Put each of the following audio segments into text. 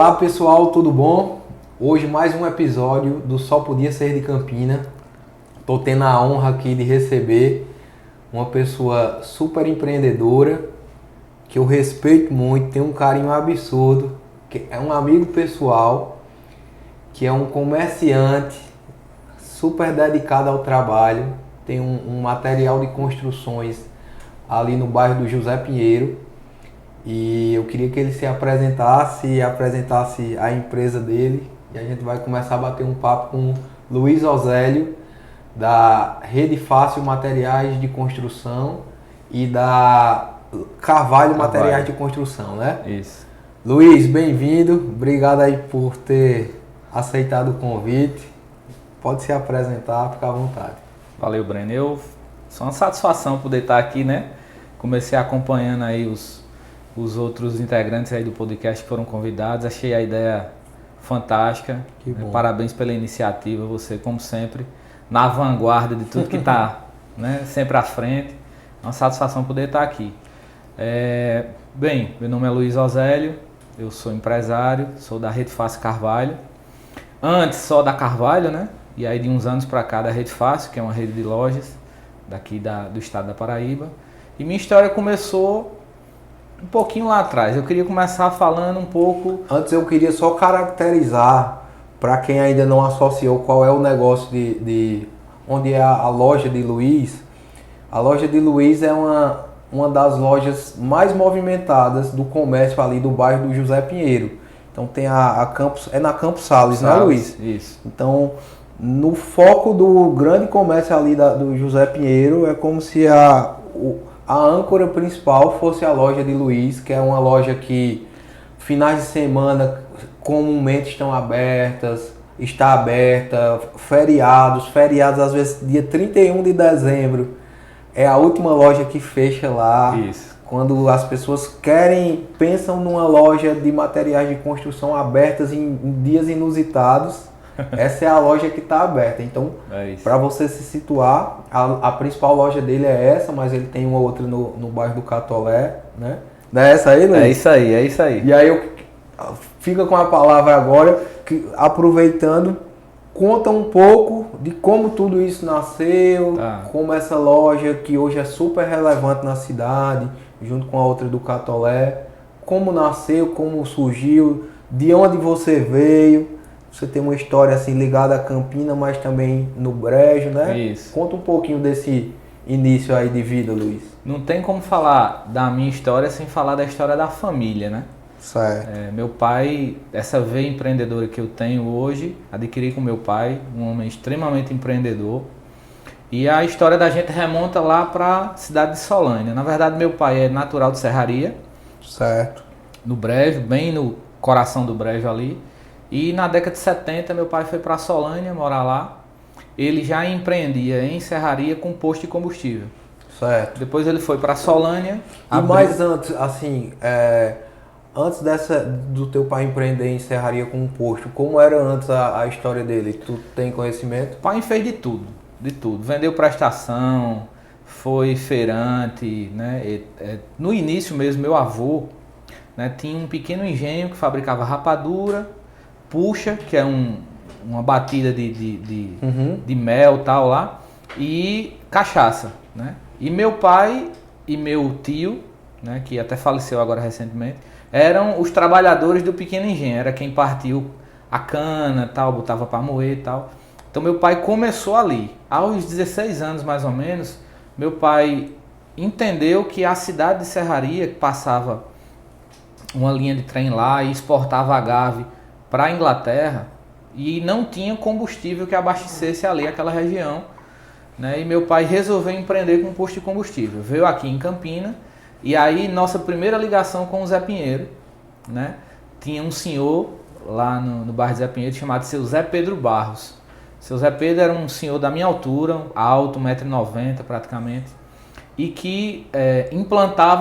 Olá pessoal, tudo bom? Hoje mais um episódio do Só Podia Ser de Campina. Estou tendo a honra aqui de receber uma pessoa super empreendedora, que eu respeito muito, tenho um carinho absurdo, que é um amigo pessoal, que é um comerciante super dedicado ao trabalho, tem um material de construções ali no bairro do José Pinheiro. E eu queria que ele se apresentasse a empresa dele, e a gente vai começar a bater um papo com Luiz Ozélio, da Rede Fácil Materiais de Construção e da Carvalho Materiais de Construção, né? Isso. Luiz, bem-vindo, obrigado aí por ter aceitado o convite, pode se apresentar, fica à vontade. Valeu, Breno. Só uma satisfação poder estar aqui, né? Comecei acompanhando aí os outros integrantes aí do podcast que foram convidados, achei a ideia fantástica. Que bom. Parabéns pela iniciativa, você como sempre na vanguarda de tudo que está, né, sempre à frente. É uma satisfação poder estar aqui. Bem, meu nome é Luiz Ozélio, eu sou empresário, sou da Rede Fácil Carvalho. Antes só da Carvalho, né? E aí de uns anos para cá da Rede Fácil, que é uma rede de lojas daqui do estado da Paraíba. E minha história começou um pouquinho lá atrás. Eu queria começar falando um pouco... Antes eu queria só caracterizar, para quem ainda não associou, qual é o negócio de onde é a loja de Luiz. A loja de Luiz é uma das lojas mais movimentadas do comércio ali do bairro do José Pinheiro. Então tem a Campos, é na Campos Sales, né, Luiz? Isso. Então, no foco do grande comércio ali do José Pinheiro, é como se a âncora principal fosse a loja de Luiz, que é uma loja que finais de semana comumente está aberta, feriados às vezes dia 31 de dezembro é a última loja que fecha lá. Isso. Quando as pessoas pensam numa loja de materiais de construção abertas em dias inusitados, essa é a loja que está aberta. Então, para você se situar, a principal loja dele é essa, mas ele tem uma outra no bairro do Catolé, né? Não é essa aí, Luiz? É isso aí. E aí, fica com a palavra agora, aproveitando, conta um pouco de como tudo isso nasceu, como essa loja, que hoje é super relevante na cidade, junto com a outra do Catolé, como nasceu, como surgiu, de onde você veio. Você tem uma história assim ligada a Campina, mas também no Brejo, né? Isso. Conta um pouquinho desse início aí de vida, Luiz. Não tem como falar da minha história sem falar da história da família, né? Certo. Meu pai, essa veia empreendedora que eu tenho hoje, adquiri com meu pai, um homem extremamente empreendedor. E a história da gente remonta lá para a cidade de Solânia. Na verdade, meu pai é natural de Serraria. Certo. No Brejo, bem no coração do Brejo ali. E na década de 70 meu pai foi para Solânia morar lá. Ele já empreendia em Serraria com posto de combustível. Certo. Depois ele foi para Solânia. E mais antes, assim, antes do teu pai empreender em Serraria com um posto, como era antes a história dele? Tu tem conhecimento? O pai fez de tudo. Vendeu prestação, foi feirante, né? No início mesmo, meu avô, né, tinha um pequeno engenho que fabricava rapadura, puxa, que é uma batida de mel e tal lá, e cachaça, né? E meu pai e meu tio, né, que até faleceu agora recentemente, eram os trabalhadores do pequeno engenho, era quem partiu a cana, tal, botava para moer e tal. Então meu pai começou ali. Aos 16 anos mais ou menos, meu pai entendeu que a cidade de Serraria, que passava uma linha de trem lá e exportava agave para a Inglaterra, e não tinha combustível que abastecesse ali aquela região, né? E meu pai resolveu empreender com um posto de combustível. Veio aqui em Campina, e aí nossa primeira ligação com o Zé Pinheiro, né? Tinha um senhor lá no bairro Zé Pinheiro chamado seu Zé Pedro Barros. Seu Zé Pedro era um senhor da minha altura, alto, 1,90 m praticamente, e que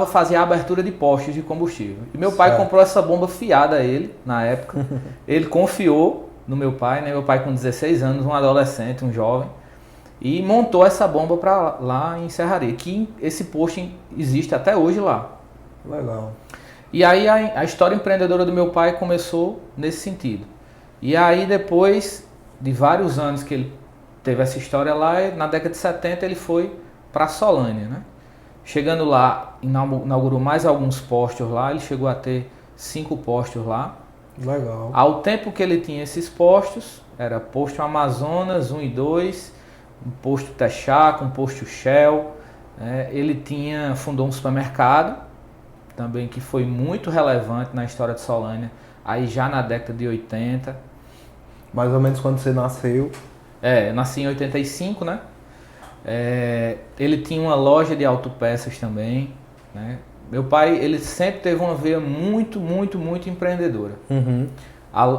fazia a abertura de postos de combustível. E meu pai comprou essa bomba fiada a ele, na época. Ele confiou no meu pai, né? Meu pai com 16 anos, um adolescente, um jovem, e montou essa bomba para lá em Serraria, que esse posto existe até hoje lá. Legal. E aí a história empreendedora do meu pai começou nesse sentido. E aí depois de vários anos que ele teve essa história lá, na década de 70 ele foi para Solânia, né? Chegando lá, inaugurou mais alguns postos lá, ele chegou a ter 5 postos lá. Legal. Ao tempo que ele tinha esses postos, era posto Amazonas 1 e 2, um posto Texaco, um posto Shell, ele fundou um supermercado, também que foi muito relevante na história de Solânia, aí já na década de 80. Mais ou menos quando você nasceu. Eu nasci em 85, né? Ele tinha uma loja de autopeças também, né? Meu pai, ele sempre teve uma veia muito, muito, muito empreendedora. Uhum.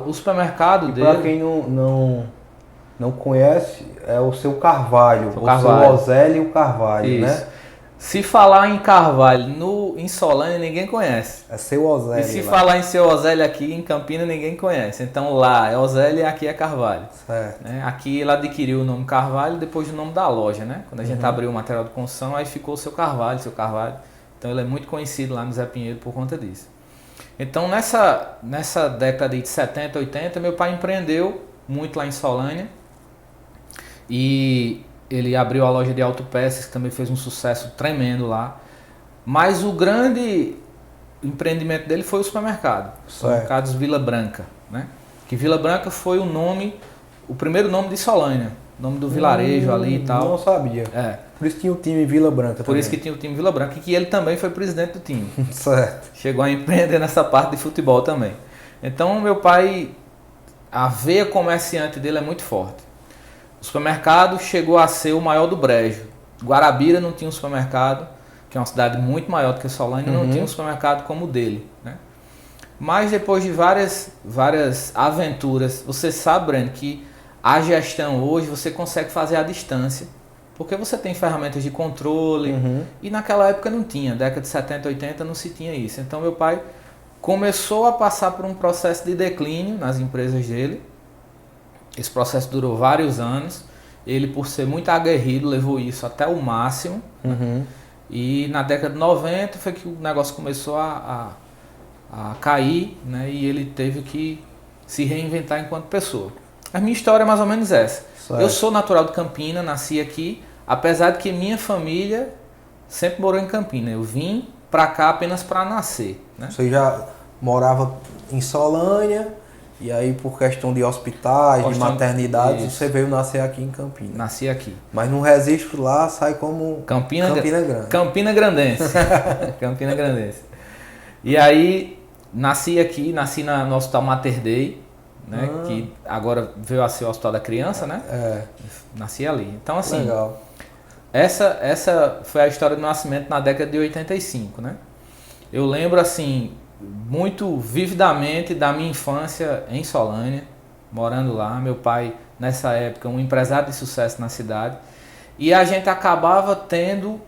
O supermercado dele... Para quem não conhece, é o seu Carvalho, Carvalho. Seu Osélio Carvalho, Isso. né? Se falar em Carvalho em Solânia, ninguém conhece. É Seu Osélio. E se falar em Seu Osélio aqui em Campinas, ninguém conhece. Então lá é Osélio e aqui é Carvalho. Certo. Aqui ele adquiriu o nome Carvalho depois do nome da loja, né? Quando a gente abriu o material de construção, aí ficou Seu Carvalho. Então ele é muito conhecido lá no Zé Pinheiro por conta disso. Então nessa década de 70, 80, meu pai empreendeu muito lá em Solânia. E ele abriu a loja de autopeças, que também fez um sucesso tremendo lá. Mas o grande empreendimento dele foi o supermercado. Supermercados Vila Branca, né? Que Vila Branca foi o primeiro nome de Solânia. Nome do vilarejo ali e tal. Não sabia. Por isso tinha o time Vila Branca. Por isso que tinha o time Vila Branca, e que ele também foi presidente do time. Certo. Chegou a empreender nessa parte de futebol também. Então meu pai, a veia comerciante dele é muito forte. O supermercado chegou a ser o maior do Brejo. Guarabira não tinha um supermercado, que é uma cidade muito maior do que Solânia, não tinha um supermercado como o dele, né? Mas depois de várias aventuras, você sabe, Breno, que a gestão hoje você consegue fazer à distância, porque você tem ferramentas de controle, e naquela época não tinha, década de 70, 80 não se tinha isso. Então meu pai começou a passar por um processo de declínio nas empresas dele. Esse processo durou vários anos. Ele, por ser muito aguerrido, levou isso até o máximo. E na década de 90 foi que o negócio começou a cair, né? E ele teve que se reinventar enquanto pessoa. A minha história é mais ou menos essa. Certo. Eu sou natural de Campina, nasci aqui, apesar de que minha família sempre morou em Campina. Eu vim pra cá apenas para nascer, né? Você já morava em Solânia, e aí por questão de hospitais, de maternidades, você veio nascer aqui em Campinas. Nasci aqui. Mas no registro lá sai como Campina Grande. Campina Grandense. Campina Grandense. E aí nasci aqui, no Hospital Mater Dei, né? Que agora veio a ser o Hospital da Criança, né? Nasci ali. Então assim, legal. Essa foi a história do nascimento na década de 85, né? Eu lembro assim muito vividamente da minha infância em Solânia, morando lá. Meu pai, nessa época, um empresário de sucesso na cidade. E a gente acabava tendo,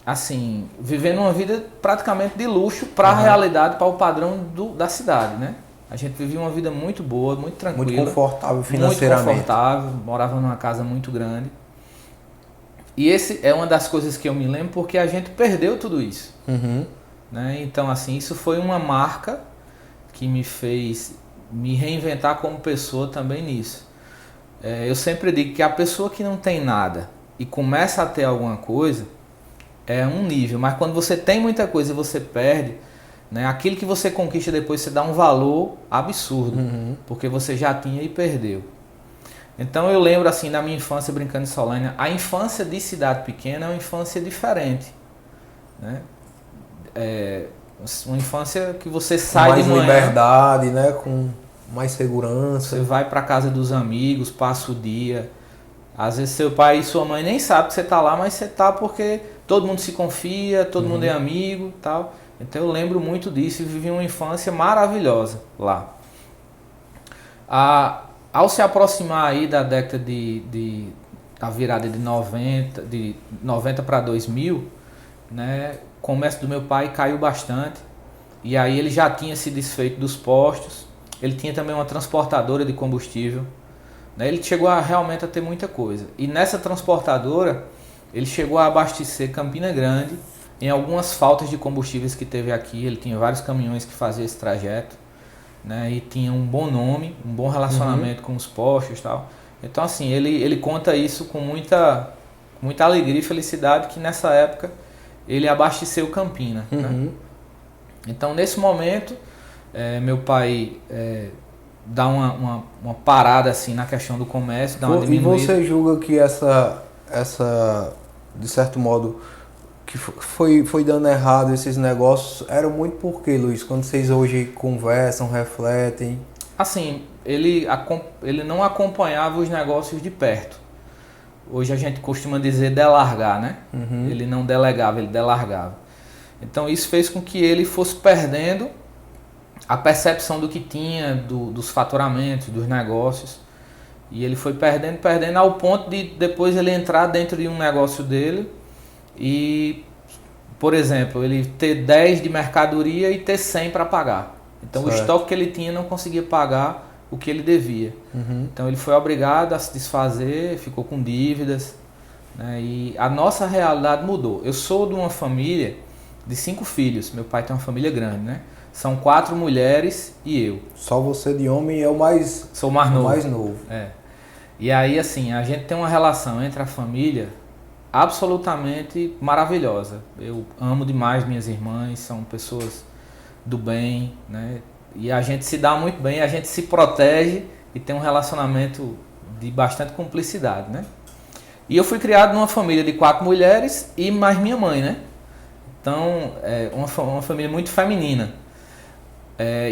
assim, vivendo uma vida praticamente de luxo para a realidade, para o padrão da cidade, né? A gente vivia uma vida muito boa, muito tranquila. Muito confortável financeiramente. Muito confortável, morava numa casa muito grande. E esse é uma das coisas que eu me lembro, porque a gente perdeu tudo isso. Né? Então, assim, isso foi uma marca que me fez me reinventar como pessoa também nisso. Eu sempre digo que a pessoa que não tem nada e começa a ter alguma coisa é um nível, mas quando você tem muita coisa e você perde, né, aquilo que você conquista depois você dá um valor absurdo, porque você já tinha e perdeu. Então eu lembro assim da minha infância brincando em Solânia. A infância de cidade pequena é uma infância diferente, né? Uma infância que você sai mais de manhã, liberdade, né? Com mais segurança. Você vai para casa dos amigos, passa o dia. Às vezes seu pai e sua mãe nem sabem que você está lá, mas você está porque todo mundo se confia, todo mundo é amigo, tal. Então eu lembro muito disso e vivi uma infância maravilhosa lá. Ao se aproximar aí da década da virada de 90 para 2000, né, o comércio do meu pai caiu bastante. E aí ele já tinha se desfeito dos postos. Ele tinha também uma transportadora de combustível, né? Ele chegou realmente a ter muita coisa. E nessa transportadora, ele chegou a abastecer Campina Grande em algumas faltas de combustíveis que teve aqui. Ele tinha vários caminhões que faziam esse trajeto, né? E tinha um bom nome, um bom relacionamento com os postos e tal. Então, assim, ele conta isso com muita alegria e felicidade, que nessa época ele abasteceu Campina, né? Então, nesse momento, meu pai dá uma parada assim na questão do comércio, dá uma diminuída. E você julga que essa de certo modo, que foi dando errado esses negócios, era muito por quê, Luiz? Quando vocês hoje conversam, refletem? Assim, ele não acompanhava os negócios de perto. Hoje a gente costuma dizer delargar, né? Ele não delegava, ele delargava. Então isso fez com que ele fosse perdendo a percepção do que tinha, dos faturamentos, dos negócios. E ele foi perdendo ao ponto de depois ele entrar dentro de um negócio dele e, por exemplo, ele ter 10 de mercadoria e ter 100 para pagar. Então certo. O estoque que ele tinha não conseguia pagar o que ele devia. Então ele foi obrigado a se desfazer, ficou com dívidas, né? E a nossa realidade mudou. Eu sou de uma família de 5 filhos, meu pai tem uma família grande, né? São 4 mulheres e eu. Só você de homem é o mais... Sou o mais novo. Mais novo. E aí, assim, a gente tem uma relação entre a família absolutamente maravilhosa. Eu amo demais minhas irmãs, são pessoas do bem, né? E a gente se dá muito bem, a gente se protege e tem um relacionamento de bastante cumplicidade, né? E eu fui criado numa família de 4 mulheres e mais minha mãe, né? Então, uma família muito feminina.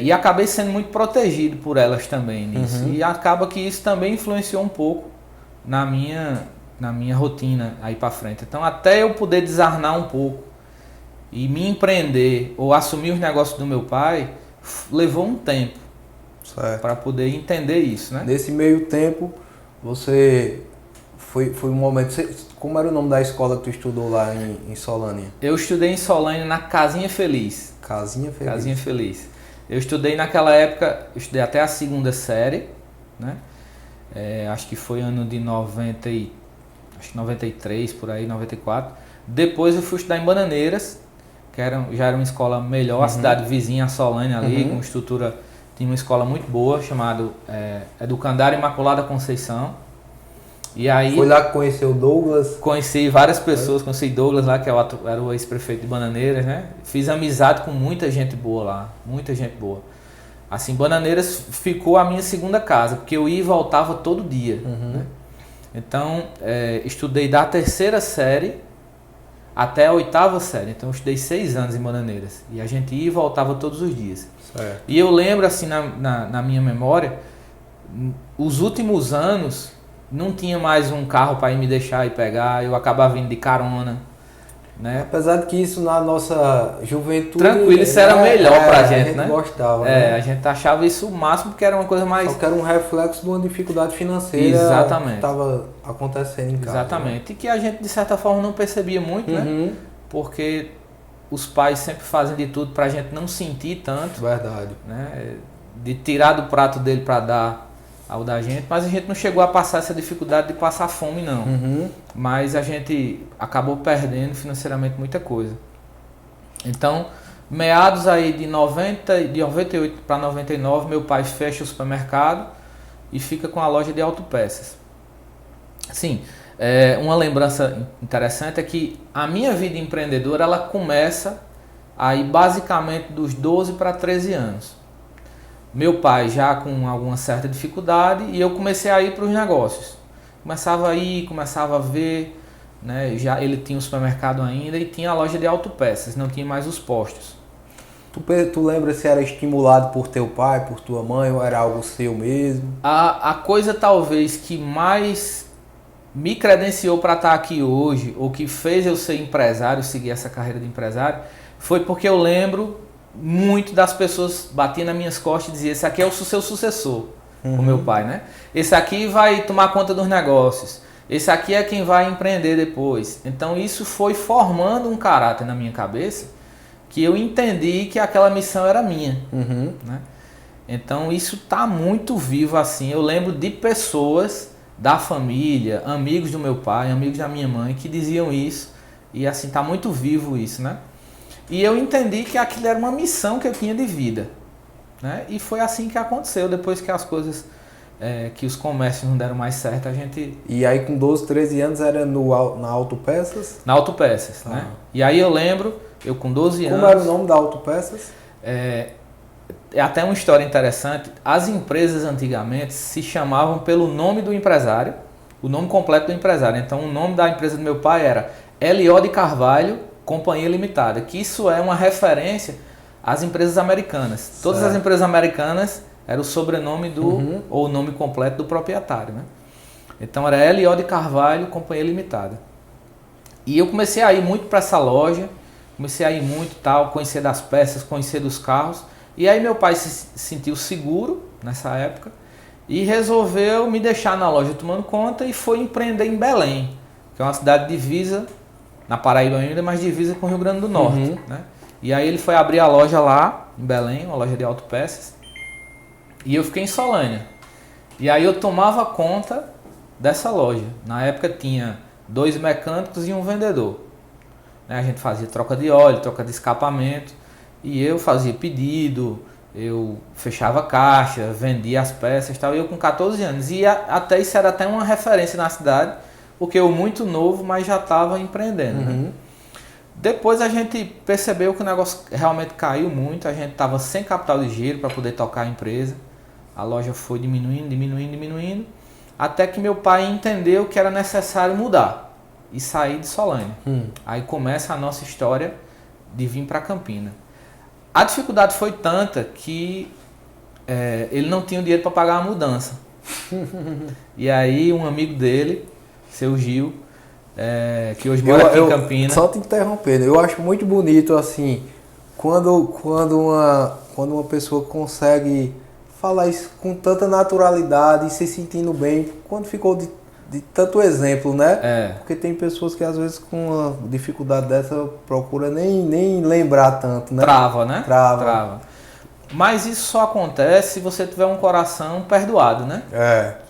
E acabei sendo muito protegido por elas também nisso. E acaba que isso também influenciou um pouco na minha rotina aí para frente. Então, até eu poder desarnar um pouco e me empreender ou assumir os negócios do meu pai, levou um tempo para poder entender isso, né? Nesse meio tempo, você foi um momento... Como era o nome da escola que tu estudou lá em Solânia? Eu estudei em Solânia na Casinha Feliz. Casinha Feliz. Casinha Feliz. Eu estudei naquela época, eu estudei até a 2ª série, né? Acho que foi ano de 93, por aí, 94. Depois eu fui estudar em Bananeiras, que já era uma escola melhor, a cidade vizinha, a Solânia ali, com estrutura, tinha uma escola muito boa, chamada Educandário Imaculada Conceição. E aí, foi lá que conheceu o Douglas? Conheci várias pessoas, conheci Douglas lá, que era o ex-prefeito de Bananeiras, né? Fiz amizade com muita gente boa lá, muita gente boa. Assim, Bananeiras ficou a minha 2ª casa, porque eu ia e voltava todo dia. Né? Então, estudei da 3ª série até a 8ª série. Então, eu estudei 6 anos em Bananeiras. E a gente ia e voltava todos os dias. Certo. E eu lembro, assim, na minha memória, os últimos anos... Não tinha mais um carro para ir me deixar e pegar, eu acabava vindo de carona, né? Apesar de que isso na nossa juventude... Tranquilo, isso era melhor pra gente, né? A gente gostava, né? A gente achava isso o máximo porque era uma coisa mais... Só que era um reflexo de uma dificuldade financeira. Exatamente. Que estava acontecendo em casa. Exatamente, né? E que a gente de certa forma não percebia muito, né? Porque os pais sempre fazem de tudo pra gente não sentir tanto. Verdade. Né? De tirar do prato dele para dar ao da gente, mas a gente não chegou a passar essa dificuldade de passar fome, não. Mas a gente acabou perdendo financeiramente muita coisa. Então, meados aí de 98 para 99, meu pai fecha o supermercado e fica com a loja de autopeças. Assim, uma lembrança interessante é que a minha vida empreendedora, ela começa aí basicamente dos 12 para 13 anos. Meu pai já com alguma certa dificuldade e eu comecei a ir para os negócios. Começava a ir, começava a ver, né? Já ele tinha o supermercado ainda e tinha a loja de autopeças, não tinha mais os postos. Tu lembra se era estimulado por teu pai, por tua mãe ou era algo seu mesmo? A coisa talvez que mais me credenciou para estar aqui hoje, ou que fez eu ser empresário, seguir essa carreira de empresário, foi porque eu lembro muito das pessoas batiam nas minhas costas e diziam: esse aqui é o seu sucessor, o meu pai, né? Esse aqui vai tomar conta dos negócios, esse aqui é quem vai empreender depois. Então isso foi formando um caráter na minha cabeça que eu entendi que aquela missão era minha, né? Então isso tá muito vivo assim. Eu lembro de pessoas da família, amigos do meu pai, amigos da minha mãe, que diziam isso E assim, tá muito vivo isso, né? E eu entendi que aquilo era uma missão que eu tinha de vida, né? E foi assim que aconteceu, depois que as coisas, que os comércios não deram mais certo, a gente... E aí com 12, 13 anos era na Autopeças? Na Autopeças, né? E aí eu lembro, eu com 12 anos... Como era o nome da Autopeças? É até uma história interessante, as empresas antigamente se chamavam pelo nome do empresário, o nome completo do empresário. Então o nome da empresa do meu pai era L.O. de Carvalho Companhia Limitada, que isso é uma referência às empresas americanas. Certo. Todas as empresas americanas era o sobrenome ou o nome completo do proprietário, né? Então era L.O. de Carvalho Companhia Limitada. E eu comecei a ir muito para essa loja, comecei a ir muito tal, conhecer das peças, conhecer dos carros. E aí meu pai se sentiu seguro nessa época e resolveu me deixar na loja tomando conta e foi empreender em Belém, que é uma cidade divisa, na Paraíba ainda, mas divisa com o Rio Grande do Norte. Né? E aí ele foi abrir a loja lá, em Belém, uma loja de autopeças, e eu fiquei em Solânia. E aí eu tomava conta dessa loja. Na época tinha 2 mecânicos e um vendedor. A gente fazia troca de óleo, troca de escapamento, e eu fazia pedido, eu fechava caixa, vendia as peças e tal. E eu com 14 anos. E até isso era até uma referência na cidade, porque eu muito novo, mas já estava empreendendo. Né? Depois a gente percebeu que o negócio realmente caiu muito, a gente estava sem capital de giro para poder tocar a empresa. A loja foi diminuindo, até que meu pai entendeu que era necessário mudar e sair de Solânia. Aí começa a nossa história de vir para Campina. A dificuldade foi tanta que ele não tinha o dinheiro para pagar a mudança. E aí um amigo dele, seu Gil, que hoje mora aqui em Campina... Só te interrompendo, eu acho muito bonito assim, quando uma pessoa consegue falar isso com tanta naturalidade e se sentindo bem, quando ficou de tanto exemplo, né? Porque tem pessoas que às vezes com uma dificuldade dessa procura nem lembrar tanto, né? Trava, né? Trava. Mas isso só acontece se você tiver um coração perdoado, né?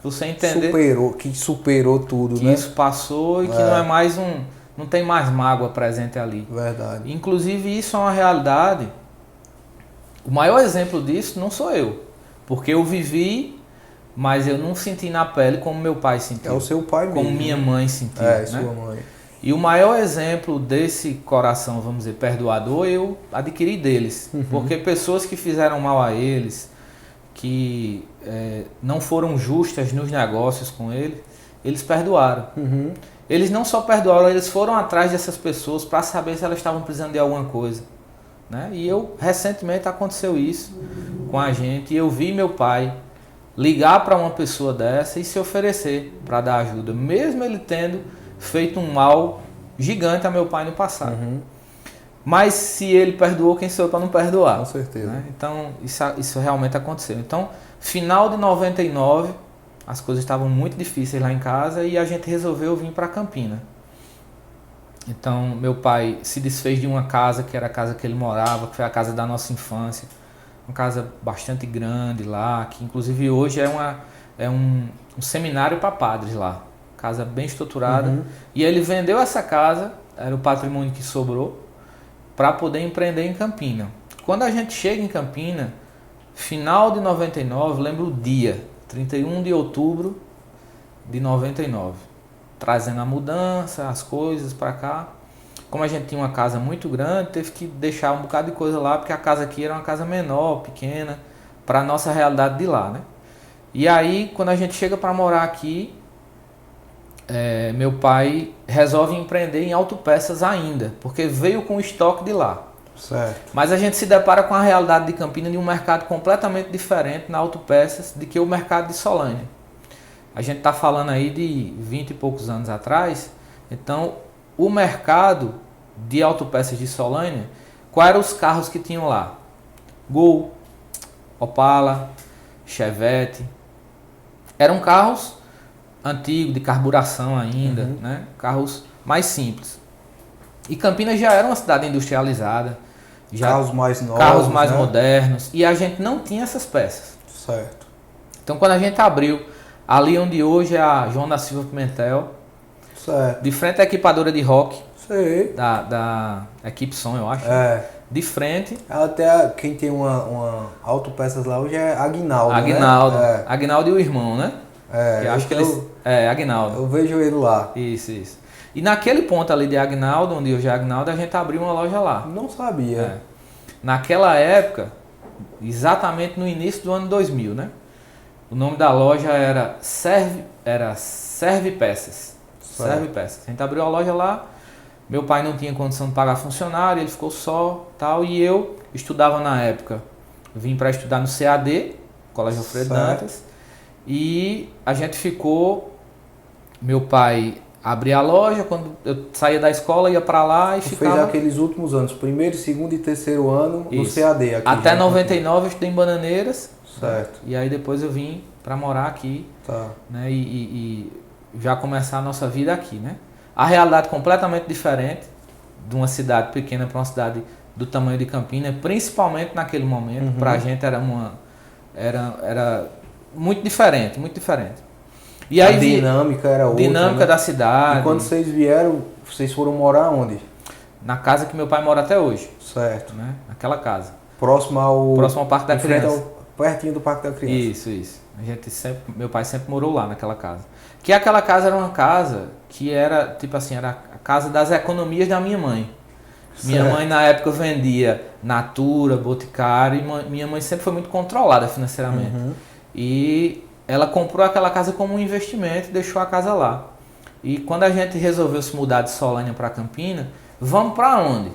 Você entender que superou tudo, que né? Isso passou e que não é mais não tem mais mágoa presente ali. Verdade. Inclusive isso é uma realidade. O maior exemplo disso não sou eu, porque eu vivi, mas eu não senti na pele como meu pai sentiu. É o seu pai mesmo. Como minha mãe sentiu. Né? Sua mãe. E o maior exemplo desse coração, vamos dizer, perdoador, eu adquiri deles. Porque pessoas que fizeram mal a eles, que não foram justas nos negócios com ele, eles perdoaram. Eles não só perdoaram, eles foram atrás dessas pessoas para saber se elas estavam precisando de alguma coisa. Né? E recentemente aconteceu isso com a gente, e eu vi meu pai ligar para uma pessoa dessa e se oferecer para dar ajuda, mesmo ele tendo feito um mal gigante a meu pai no passado. Mas se ele perdoou, quem sou eu para não perdoar? Com certeza. Né? Então isso realmente aconteceu. Então, final de 99, as coisas estavam muito difíceis lá em casa e a gente resolveu vir para Campina. Então meu pai se desfez de uma casa que era a casa que ele morava, que foi a casa da nossa infância. Uma casa bastante grande lá, que inclusive hoje é um seminário para padres lá. Casa bem estruturada. E ele vendeu essa casa, era o patrimônio que sobrou, para poder empreender em Campina. Quando a gente chega em Campina, final de 99, lembro o dia, 31 de outubro de 99. Trazendo a mudança, as coisas para cá. Como a gente tinha uma casa muito grande, teve que deixar um bocado de coisa lá, porque a casa aqui era uma casa menor, pequena, para a nossa realidade de lá, né? E aí, quando a gente chega para morar aqui, meu pai resolve empreender em autopeças ainda, porque veio com o estoque de lá. Certo. Mas a gente se depara com a realidade de Campina de um mercado completamente diferente na autopeças do que o mercado de Solânia. A gente está falando aí de 20 e poucos anos atrás, então o mercado de autopeças de Solânia, quais eram os carros que tinham lá? Gol, Opala, Chevette. Eram carros antigos, de carburação ainda, né? Carros mais simples. E Campinas já era uma cidade industrializada. Carros mais novos, carros mais né? modernos. E a gente não tinha essas peças. Certo. Então quando a gente abriu ali onde hoje é a João da Silva Pimentel, Certo. de frente à equipadora de rock, Sei. Da Equipe Som, eu acho. É. De frente. Até quem tem uma autopeças lá hoje é Aguinaldo, Aguinaldo. né? Aguinaldo e o irmão, né? É. Que acho que eles... Aguinaldo. Eu vejo ele lá. Isso. E naquele ponto ali de Aguinaldo, onde hoje é Aguinaldo, a gente abriu uma loja lá. Não sabia. É. Naquela época, exatamente no início do ano 2000, né? O nome da loja era Serve Peças. Serve Peças. A gente abriu a loja lá. Meu pai não tinha condição de pagar funcionário, ele ficou só, tal, e eu estudava na época. Vim para estudar no CAD, Colégio Alfredo Dantas, e a gente ficou. Meu pai abria a loja, quando eu saía da escola, ia para lá e ficava. Fez aqueles últimos anos, primeiro, segundo e terceiro ano no CAD aqui. Até 99 eu estudei em Bananeiras. Certo. E aí depois eu vim para morar aqui, né? E já começar a nossa vida aqui, né? A realidade completamente diferente de uma cidade pequena para uma cidade do tamanho de Campinas, principalmente naquele momento, para a gente era muito diferente, muito diferente. E aí, a dinâmica era outra. Dinâmica, né? Da cidade. E quando vocês vieram, vocês foram morar onde? Na casa que meu pai mora até hoje. Certo. Né? Naquela casa. Próximo ao Parque da Criança. Pertinho do Parque da Criança. Isso. Meu pai sempre morou lá naquela casa. Que aquela casa era uma casa que era, tipo assim, era a casa das economias da minha mãe. Minha mãe na época vendia Natura, Boticário, e minha mãe sempre foi muito controlada financeiramente. E ela comprou aquela casa como um investimento e deixou a casa lá. E quando a gente resolveu se mudar de Solânia para Campina, vamos para onde?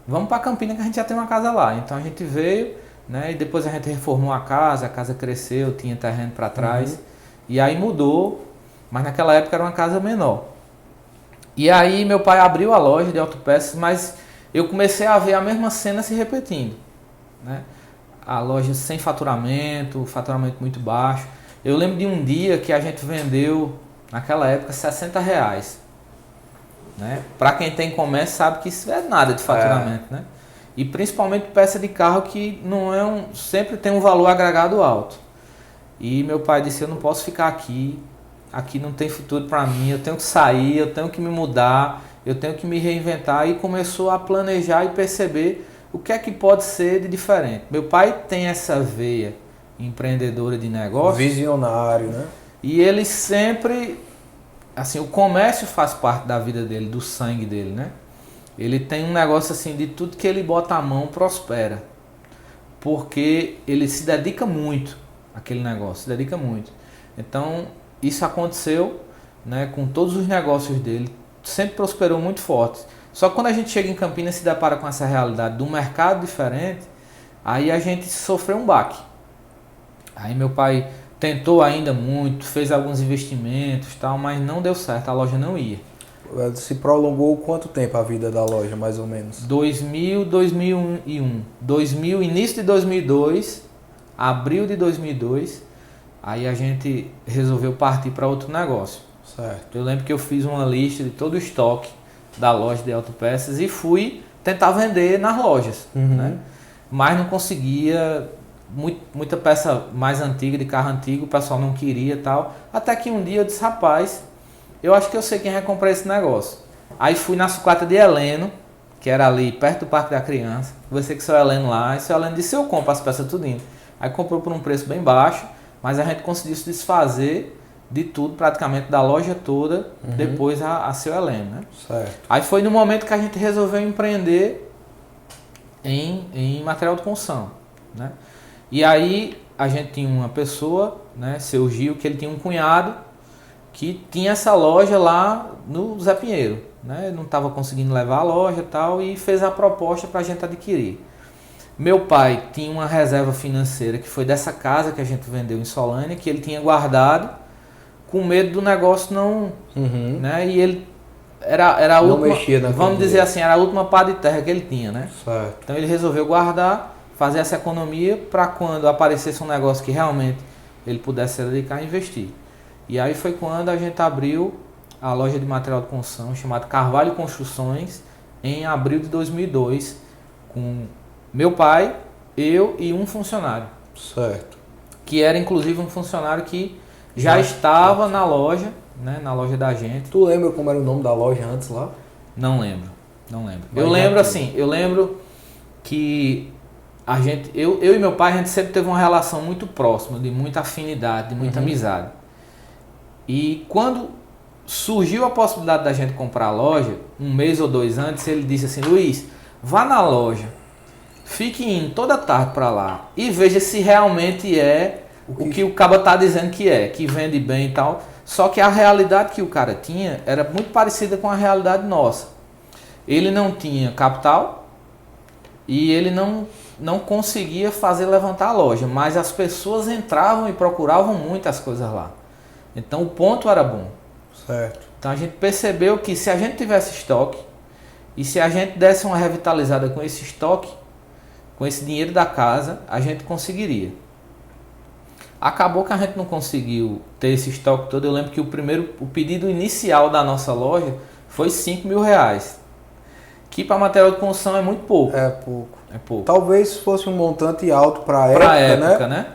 Vamos para Campina que a gente já tem uma casa lá. Então a gente veio, né, e depois a gente reformou a casa cresceu, tinha terreno para trás. E aí mudou, mas naquela época era uma casa menor. E aí meu pai abriu a loja de autopeças, mas eu comecei a ver a mesma cena se repetindo, né? A loja sem faturamento, faturamento muito baixo. Eu lembro de um dia que a gente vendeu, naquela época, R$60. Né? Para quem tem comércio sabe que isso é nada de faturamento. Né? E principalmente peça de carro que não é sempre tem um valor agregado alto. E meu pai disse, eu não posso ficar aqui não tem futuro para mim, eu tenho que sair, eu tenho que me mudar, eu tenho que me reinventar. E começou a planejar e perceber o que é que pode ser de diferente. Meu pai tem essa veia empreendedora de negócio. Visionário, né? E ele sempre, assim, o comércio faz parte da vida dele, do sangue dele, né? Ele tem um negócio assim, de tudo que ele bota a mão prospera. Porque ele se dedica muito àquele negócio, se dedica muito. Então, isso aconteceu, né, com todos os negócios dele, sempre prosperou muito forte. Só que quando a gente chega em Campinas e se depara com essa realidade de um mercado diferente, aí a gente sofreu um baque. Aí meu pai tentou ainda muito, fez alguns investimentos, tal, mas não deu certo, a loja não ia. Se prolongou quanto tempo a vida da loja, mais ou menos? 2000, 2001. 2000, início de 2002, abril de 2002, aí a gente resolveu partir para outro negócio. Certo. Eu lembro que eu fiz uma lista de todo o estoque da loja de autopeças e fui tentar vender nas lojas, né? Mas não conseguia, muita peça mais antiga, de carro antigo, o pessoal não queria e tal. Até que um dia eu disse, rapaz, eu acho que eu sei quem vai comprar esse negócio. Aí fui na sucata de Heleno, que era ali perto do Parque da Criança, conversei com o seu Heleno lá, e o seu Heleno disse, eu compro as peças tudinho. Aí comprou por um preço bem baixo, mas a gente conseguiu se desfazer de tudo, praticamente da loja toda, depois a seu Heleno, né? Certo. Aí foi no momento que a gente resolveu empreender em material de construção, né? E aí a gente tinha uma pessoa, né, seu Gil, que ele tinha um cunhado que tinha essa loja lá no Zé Pinheiro, né? Ele não estava conseguindo levar a loja e tal, e fez a proposta para a gente adquirir. Meu pai tinha uma reserva financeira que foi dessa casa que a gente vendeu em Solânia, que ele tinha guardado com medo do negócio não, né? E ele era a última, vamos dizer assim, era a última pá de terra que ele tinha, né? Certo. Então ele resolveu guardar, fazer essa economia para quando aparecesse um negócio que realmente ele pudesse se dedicar a investir. E aí foi quando a gente abriu a loja de material de construção chamada Carvalho Construções em abril de 2002 com meu pai, eu e um funcionário. Certo. Que era inclusive um funcionário que já estava na loja, né, na loja da gente. Tu lembra como era o nome da loja antes lá? Não lembro, não lembro. Mas Eu lembro que eu e meu pai, a gente sempre teve uma relação muito próxima, de muita afinidade, de muita amizade. E quando surgiu a possibilidade da gente comprar a loja, um mês ou 2 antes, ele disse assim: Luiz, vá na loja, fique indo toda tarde para lá e veja se realmente é o que o cara tá dizendo que vende bem e tal. Só que a realidade que o cara tinha era muito parecida com a realidade nossa. Ele não tinha capital e ele não conseguia fazer levantar a loja, mas as pessoas entravam e procuravam muitas coisas lá. Então o ponto era bom. Certo. Então a gente percebeu que se a gente tivesse estoque e se a gente desse uma revitalizada com esse estoque, com esse dinheiro da casa, a gente conseguiria. Acabou que a gente não conseguiu ter esse estoque todo. Eu lembro que o pedido inicial da nossa loja foi R$5.000, que para material de construção é muito pouco. É pouco. É pouco. Talvez fosse um montante alto para Pra época, né?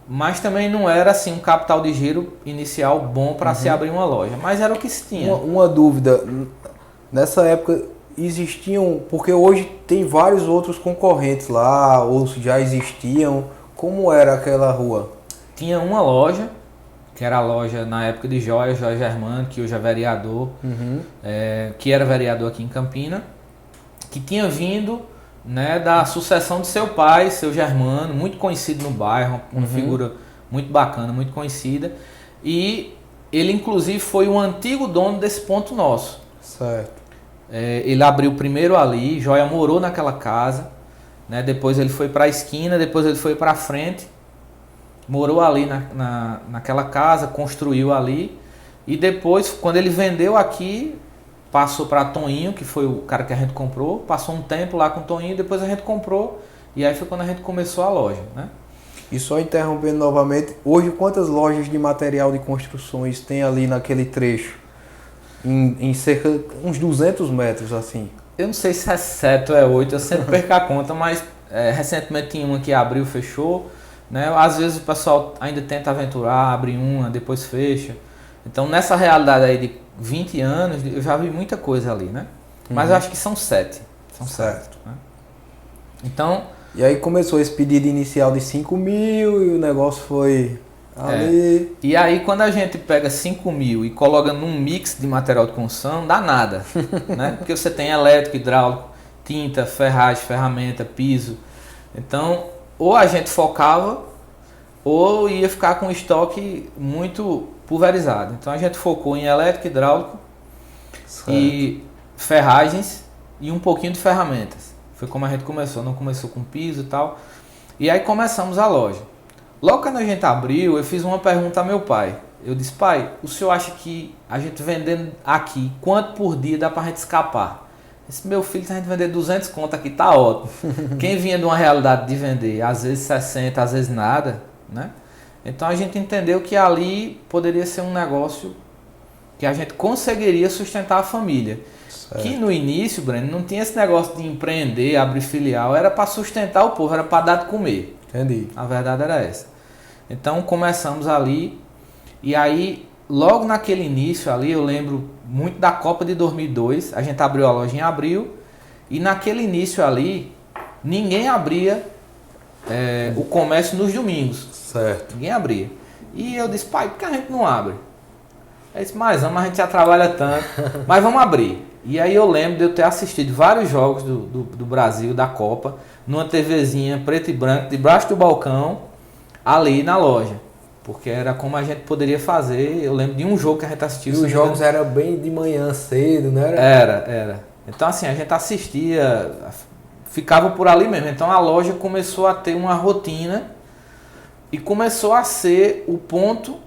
Mas também não era assim um capital de giro inicial bom para se abrir uma loja. Mas era o que se tinha. uma dúvida, nessa época existiam, porque hoje tem vários outros concorrentes lá, ou já existiam, como era aquela rua? Tinha uma loja, que era a loja na época de Jorge Germano, que hoje é vereador, que era vereador aqui em Campina, que tinha vindo, né, da sucessão de seu pai, seu Germano, muito conhecido no bairro, uma figura muito bacana, muito conhecida, e ele inclusive foi o antigo dono desse ponto nosso. Certo. Ele abriu primeiro ali, Joia morou naquela casa, né, depois ele foi para a esquina, depois ele foi para a frente, morou ali naquela casa, construiu ali, e depois, quando ele vendeu aqui, passou para Toninho, que foi o cara que a gente comprou, passou um tempo lá com o Toninho, depois a gente comprou, e aí foi quando a gente começou a loja, né? E só interrompendo novamente, hoje quantas lojas de material de construções tem ali naquele trecho? Em cerca de uns 200 metros, assim. Eu não sei se é 7 ou é 8, eu sempre perco a conta, mas recentemente tinha uma que abriu, fechou, né? Às vezes o pessoal ainda tenta aventurar, abre uma, depois fecha. Então nessa realidade aí de 20 anos, eu já vi muita coisa ali, né? Mas eu acho que são 7. São Certo. 7. Né? Então... E aí começou esse pedido inicial de 5.000 e o negócio foi ali... E aí quando a gente pega 5.000 e coloca num mix de material de construção, dá nada, né? Porque você tem elétrico, hidráulico, tinta, ferragem, ferramenta, piso. Então, ou a gente focava, ou ia ficar com estoque muito pulverizado. Então a gente focou em elétrico, hidráulico, certo, e ferragens e um pouquinho de ferramentas. Foi como a gente começou, não começou com piso e tal. E aí começamos a loja. Logo quando a gente abriu, eu fiz uma pergunta a meu pai. Eu disse: pai, o senhor acha que a gente vendendo aqui, quanto por dia dá pra gente escapar? Esse meu filho, se a gente vender 200 conto aqui, tá ótimo. Quem vinha de uma realidade de vender, às vezes 60, às vezes nada, né? Então a gente entendeu que ali poderia ser um negócio que a gente conseguiria sustentar a família. Certo. Que no início, Breno, não tinha esse negócio de empreender, abrir filial, era para sustentar o povo, era para dar de comer. Entendi. A verdade era essa. Então começamos ali, e aí logo naquele início ali, eu lembro muito da Copa de 2002, a gente abriu a loja em abril, e naquele início ali, ninguém abria o comércio nos domingos. Certo. Ninguém abria. E eu disse: pai, por que a gente não abre? Ele disse: mas a gente já trabalha tanto, mas vamos abrir. E aí eu lembro de eu ter assistido vários jogos do Brasil, da Copa, numa TVzinha preto e branco, debaixo do balcão, ali na loja. Porque era como a gente poderia fazer. Eu lembro de um jogo que a gente assistiu. E os jogos eram bem de manhã cedo, não era? Era. Então assim, a gente assistia, ficava por ali mesmo. Então a loja começou a ter uma rotina e começou a ser o ponto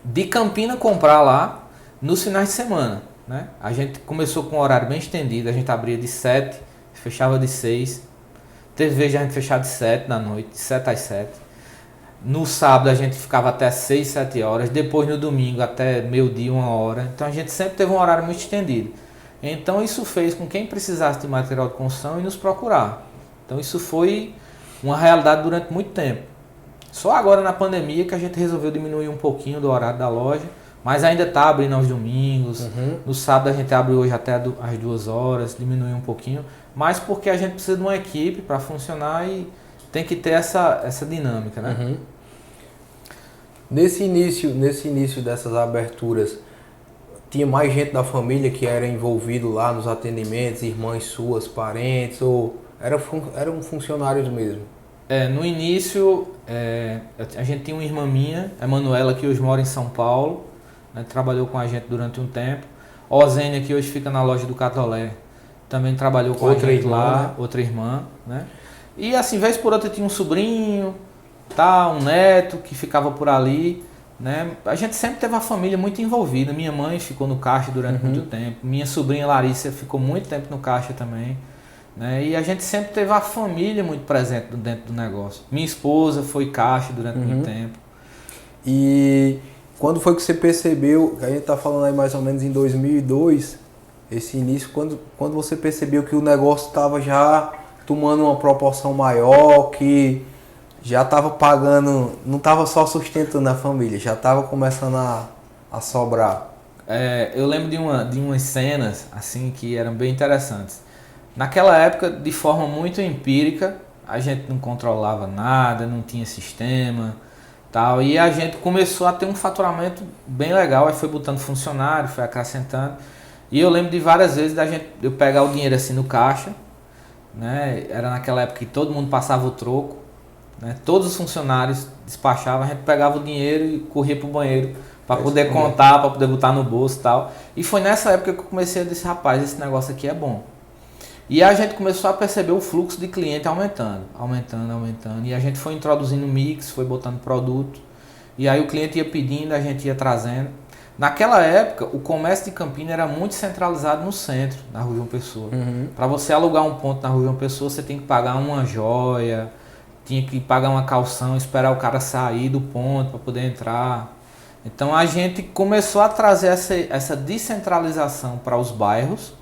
de Campina comprar lá nos finais de semana, né? A gente começou com um horário bem estendido, a gente abria de 7, fechava de 6. Teve vez de a gente fechar de 7 da noite, de 7 às 7. No sábado a gente ficava até 6, 7 horas, depois no domingo até meio-dia, 1 hora. Então a gente sempre teve um horário muito estendido. Então isso fez com quem precisasse de material de construção e nos procurar. Então isso foi uma realidade durante muito tempo. Só agora na pandemia que a gente resolveu diminuir um pouquinho do horário da loja, Mas ainda está abrindo aos domingos. No sábado a gente abre hoje até às 2 horas, diminui um pouquinho. Mas porque a gente precisa de uma equipe para funcionar e tem que ter essa dinâmica, né? Nesse início dessas aberturas, tinha mais gente da família que era envolvido lá nos atendimentos, irmãs suas, parentes, ou eram funcionários mesmo? No início, a gente tinha uma irmã minha, a Manuela, que hoje mora em São Paulo, né, trabalhou com a gente durante um tempo. Ozênia, que hoje fica na loja do Catolé, também trabalhou com a gente lá, né? Outra irmã, né? E assim, vez por outra tinha um sobrinho, um neto que ficava por ali, né? A gente sempre teve a família muito envolvida. Minha mãe ficou no caixa durante muito tempo, minha sobrinha Larissa ficou muito tempo no caixa também, né? E a gente sempre teve a família muito presente dentro do negócio. Minha esposa foi caixa durante muito tempo. E quando foi que você percebeu, a gente está falando aí mais ou menos em 2002, esse início, quando você percebeu que o negócio estava já tomando uma proporção maior, que já estava pagando, não estava só sustentando a família, já estava começando a sobrar? Eu lembro de umas cenas assim que eram bem interessantes. Naquela época, de forma muito empírica, a gente não controlava nada, não tinha sistema, tal, e a gente começou a ter um faturamento bem legal, aí foi botando funcionário, foi acrescentando. E eu lembro de várias vezes eu pegar o dinheiro assim no caixa, né? Era naquela época que todo mundo passava o troco, né? Todos os funcionários despachavam, a gente pegava o dinheiro e corria pro banheiro para poder contar, para poder botar no bolso e tal. E foi nessa época que eu comecei a dizer, rapaz, esse negócio aqui é bom. E a gente começou a perceber o fluxo de cliente aumentando. E a gente foi introduzindo mix, foi botando produto. E aí o cliente ia pedindo, a gente ia trazendo. Naquela época, o comércio de Campina era muito centralizado no centro, na Rua João Pessoa. Para você alugar um ponto na Rua João Pessoa, você tem que pagar uma joia, tinha que pagar uma calção, esperar o cara sair do ponto para poder entrar. Então a gente começou a trazer essa descentralização para os bairros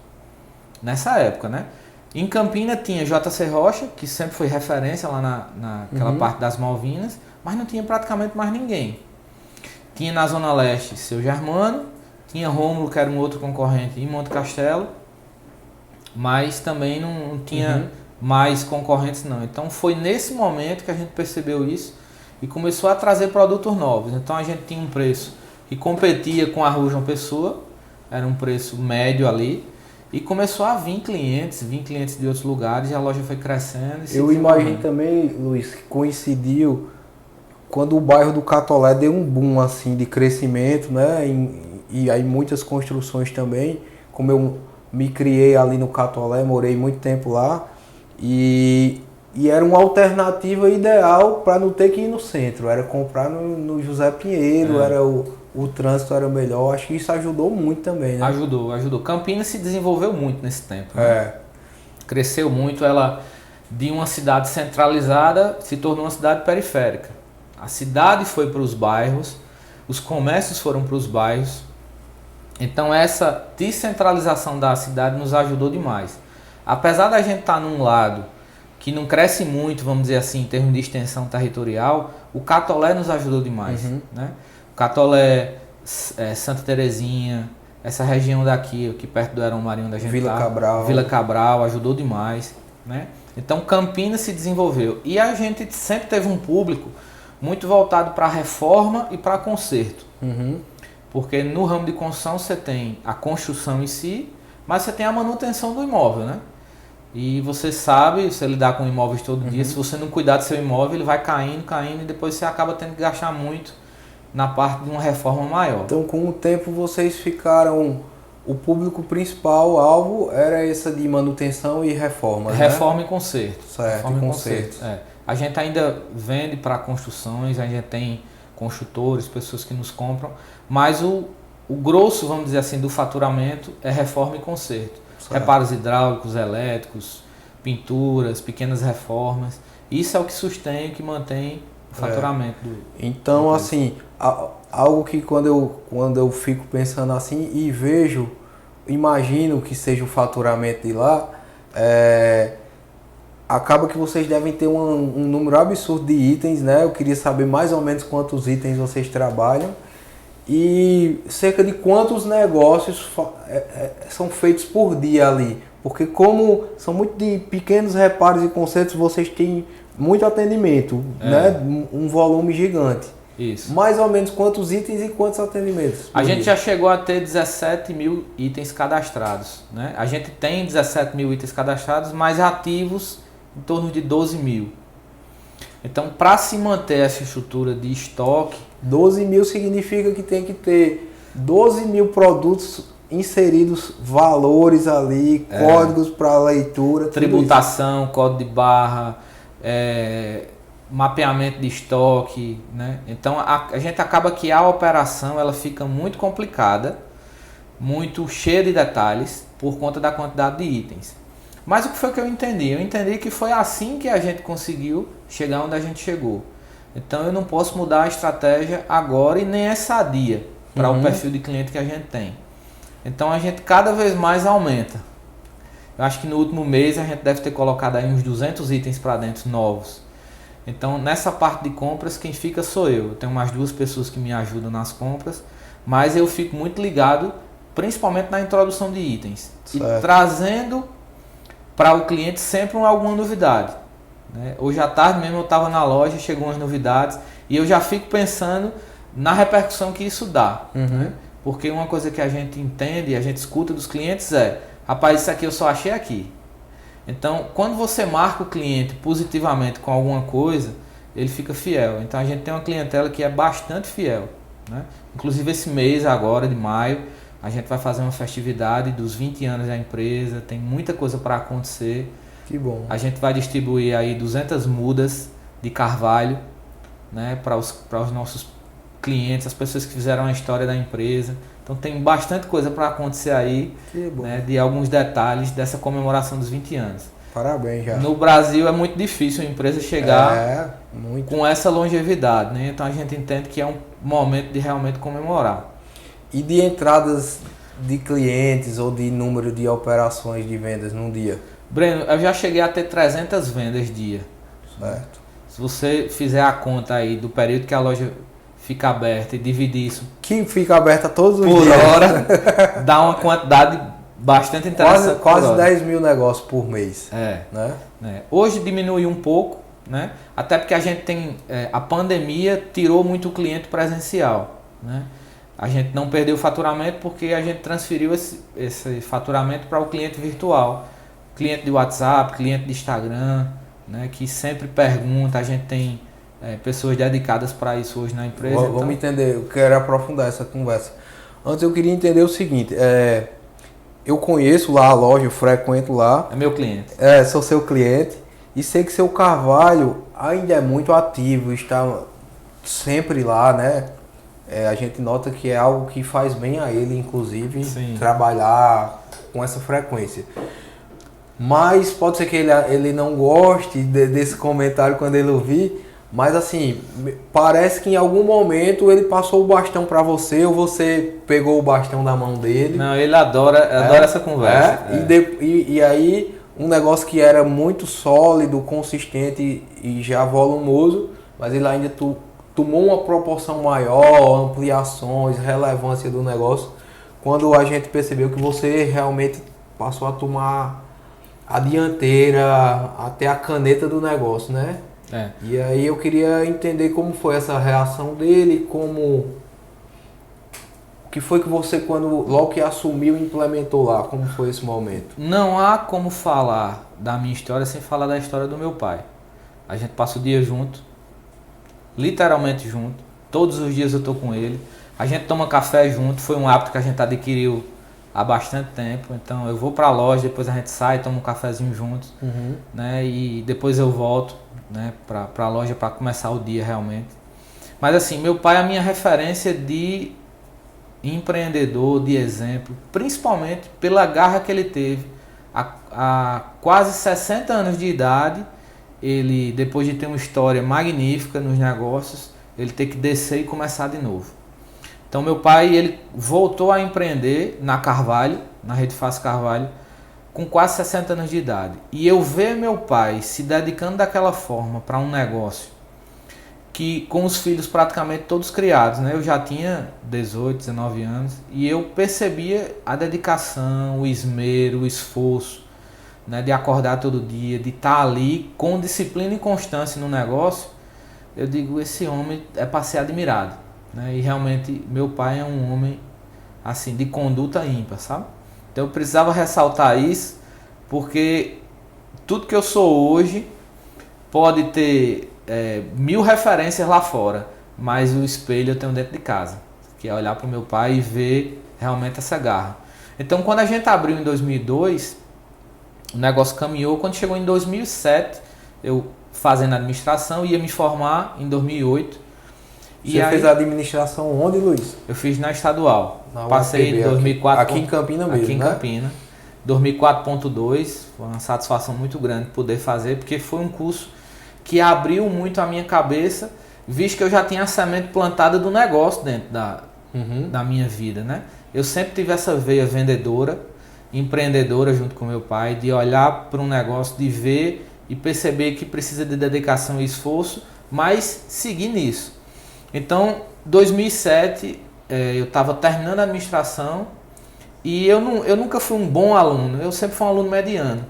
nessa época, né? Em Campina tinha JC Rocha, que sempre foi referência lá naquela parte das Malvinas, mas não tinha praticamente mais ninguém. Tinha na Zona Leste Seu Germano, tinha Rômulo, que era um outro concorrente, em Monte Castelo, mas também não tinha mais concorrentes não. Então foi nesse momento que a gente percebeu isso e começou a trazer produtos novos. Então a gente tinha um preço que competia com a Rua João Pessoa, era um preço médio ali, e começou a vir clientes de outros lugares, e a loja foi crescendo. Eu imagino também, Luiz, que coincidiu quando o bairro do Catolé deu um boom assim de crescimento, né? E aí muitas construções também. Como eu me criei ali no Catolé, morei muito tempo lá, e era uma alternativa ideal para não ter que ir no centro. Era comprar no José Pinheiro, era o trânsito era melhor. Acho que isso ajudou muito também, né? Ajudou. Campinas se desenvolveu muito nesse tempo. Né? Cresceu muito. Ela, de uma cidade centralizada, se tornou uma cidade periférica. A cidade foi para os bairros, os comércios foram para os bairros. Então essa descentralização da cidade nos ajudou demais. Apesar da gente estar num lado que não cresce muito, vamos dizer assim, em termos de extensão territorial, o Catolé nos ajudou demais. Né? O Catolé, Santa Terezinha, essa região daqui, aqui perto do Aerão Marinho da gente Vila Cabral, ajudou demais. Né? Então Campinas se desenvolveu. E a gente sempre teve um público muito voltado para a reforma e para conserto. Porque no ramo de construção você tem a construção em si, mas você tem a manutenção do imóvel, né? E você sabe, você lidar com imóveis todo dia, se você não cuidar do seu imóvel, ele vai caindo, e depois você acaba tendo que gastar muito na parte de uma reforma maior. Então, com o tempo, vocês ficaram... O público principal, alvo, era essa de manutenção e reforma, Reforma e conserto. Certo, reforma e conserto. A gente ainda vende para construções, a gente tem construtores, pessoas que nos compram, mas o grosso, vamos dizer assim, do faturamento é reforma e conserto. Reparos hidráulicos, elétricos, pinturas, pequenas reformas. Isso é o que sustém, o que mantém o faturamento. Então, assim, algo que quando eu fico pensando assim e vejo, imagino que seja o faturamento de lá, acaba que vocês devem ter um número absurdo de itens, né? Eu queria saber mais ou menos quantos itens vocês trabalham. E cerca de quantos negócios são feitos por dia ali? Porque como são muito de pequenos reparos e consertos, vocês têm muito atendimento, né? Um volume gigante. Isso. Mais ou menos quantos itens e quantos atendimentos? A gente já chegou a ter 17 mil itens cadastrados, né? A gente tem 17 mil itens cadastrados, mas ativos em torno de 12 mil. Então, para se manter essa estrutura de estoque... 12 mil significa que tem que ter 12 mil produtos inseridos, valores ali, códigos para leitura. Tributação, código de barra, mapeamento de estoque, né? Então, a gente acaba que a operação ela fica muito complicada, muito cheia de detalhes, por conta da quantidade de itens. Mas o que foi que eu entendi? Eu entendi que foi assim que a gente conseguiu chegar onde a gente chegou. Então eu não posso mudar a estratégia agora e nem é sadia para o perfil de cliente que a gente tem. Então a gente cada vez mais aumenta. Eu acho que no último mês a gente deve ter colocado aí uns 200 itens para dentro novos. Então nessa parte de compras quem fica sou eu. Eu tenho mais 2 pessoas que me ajudam nas compras, mas eu fico muito ligado principalmente na introdução de itens. Certo. E trazendo para o cliente sempre alguma novidade. Né? Hoje à tarde mesmo eu estava na loja, chegou umas novidades e eu já fico pensando na repercussão que isso dá. Né? Porque uma coisa que a gente entende e a gente escuta dos clientes é: rapaz, isso aqui eu só achei aqui. Então, quando você marca o cliente positivamente com alguma coisa, ele fica fiel. Então a gente tem uma clientela que é bastante fiel. Né? Inclusive esse mês agora, de maio, a gente vai fazer uma festividade dos 20 anos da empresa, tem muita coisa para acontecer. Que bom. A gente vai distribuir aí 200 mudas de carvalho, né, para os nossos clientes, as pessoas que fizeram a história da empresa. Então tem bastante coisa para acontecer aí, né, de alguns detalhes dessa comemoração dos 20 anos. Parabéns já. No Brasil é muito difícil a empresa chegar com essa longevidade, né? Então a gente entende que é um momento de realmente comemorar. E de entradas de clientes ou de número de operações de vendas num dia? Breno, eu já cheguei a ter 300 vendas dia. Certo. Se você fizer a conta aí do período que a loja fica aberta e dividir isso... Que fica aberta todos os dias. Por hora, dá uma quantidade bastante interessante. Quase 10 mil negócios por mês. Né? Hoje diminuiu um pouco, né? Até porque a gente tem... a pandemia tirou muito o cliente presencial, né? A gente não perdeu o faturamento porque a gente transferiu esse faturamento para o cliente virtual. Cliente de WhatsApp, cliente de Instagram, né, que sempre pergunta. A gente tem pessoas dedicadas para isso hoje na empresa. Vamos entender, eu quero aprofundar essa conversa. Antes eu queria entender o seguinte, eu conheço lá a loja, eu frequento lá. É meu cliente. Sou seu cliente e sei que seu Carvalho ainda é muito ativo, está sempre lá, né? A gente nota que é algo que faz bem a ele, inclusive, sim, trabalhar com essa frequência. Mas pode ser que ele não goste desse comentário quando ele ouvir, mas assim, parece que em algum momento ele passou o bastão para você ou você pegou o bastão da mão dele. Não, ele adora essa conversa. E aí, um negócio que era muito sólido, consistente e já volumoso, mas ele ainda tomou uma proporção maior, ampliações, relevância do negócio, quando a gente percebeu que você realmente passou a tomar a dianteira, até a caneta do negócio, né? E aí eu queria entender como foi essa reação dele, o que foi que você, logo que assumiu, implementou lá, como foi esse momento? Não há como falar da minha história sem falar da história do meu pai. A gente passa o dia junto, literalmente junto, todos os dias eu tô com ele, a gente toma café junto, foi um hábito que a gente adquiriu há bastante tempo. Então eu vou para a loja, depois a gente sai, toma um cafezinho juntos, né? E depois eu volto, né, para a loja para começar o dia realmente. Mas assim, meu pai é a minha referência de empreendedor, de exemplo, principalmente pela garra que ele teve. Há quase 60 anos de idade, ele, depois de ter uma história magnífica nos negócios, ele tem que descer e começar de novo. Então meu pai, ele voltou a empreender na Carvalho, na Rede Fácil Carvalho, com quase 60 anos de idade. E eu ver meu pai se dedicando daquela forma para um negócio que com os filhos praticamente todos criados, né? Eu já tinha 18, 19 anos e eu percebia a dedicação, o esmero, o esforço, né? De acordar todo dia, de estar ali com disciplina e constância no negócio. Eu digo, esse homem é para ser admirado, né? E realmente meu pai é um homem assim de conduta ímpar, sabe? Então eu precisava ressaltar isso, porque tudo que eu sou hoje pode ter 1000 referências lá fora, mas o espelho eu tenho dentro de casa, que é olhar para o meu pai e ver realmente essa garra. Então quando a gente abriu em 2002, o negócio caminhou. Quando chegou em 2007, eu fazendo administração, ia me formar em 2008. Você fez a administração onde, Luiz? Eu fiz na estadual. Na Passei UFPB, em 2004. Aqui em Campina mesmo, aqui em né? Campina. 2004.2, foi uma satisfação muito grande poder fazer, porque foi um curso que abriu muito a minha cabeça, visto que eu já tinha a semente plantada do negócio dentro da minha vida, né? Eu sempre tive essa veia vendedora, empreendedora junto com meu pai, de olhar para um negócio, de ver e perceber que precisa de dedicação e esforço, mas seguir nisso. Então, 2007, eu estava terminando a administração e eu nunca fui um bom aluno, eu sempre fui um aluno mediano.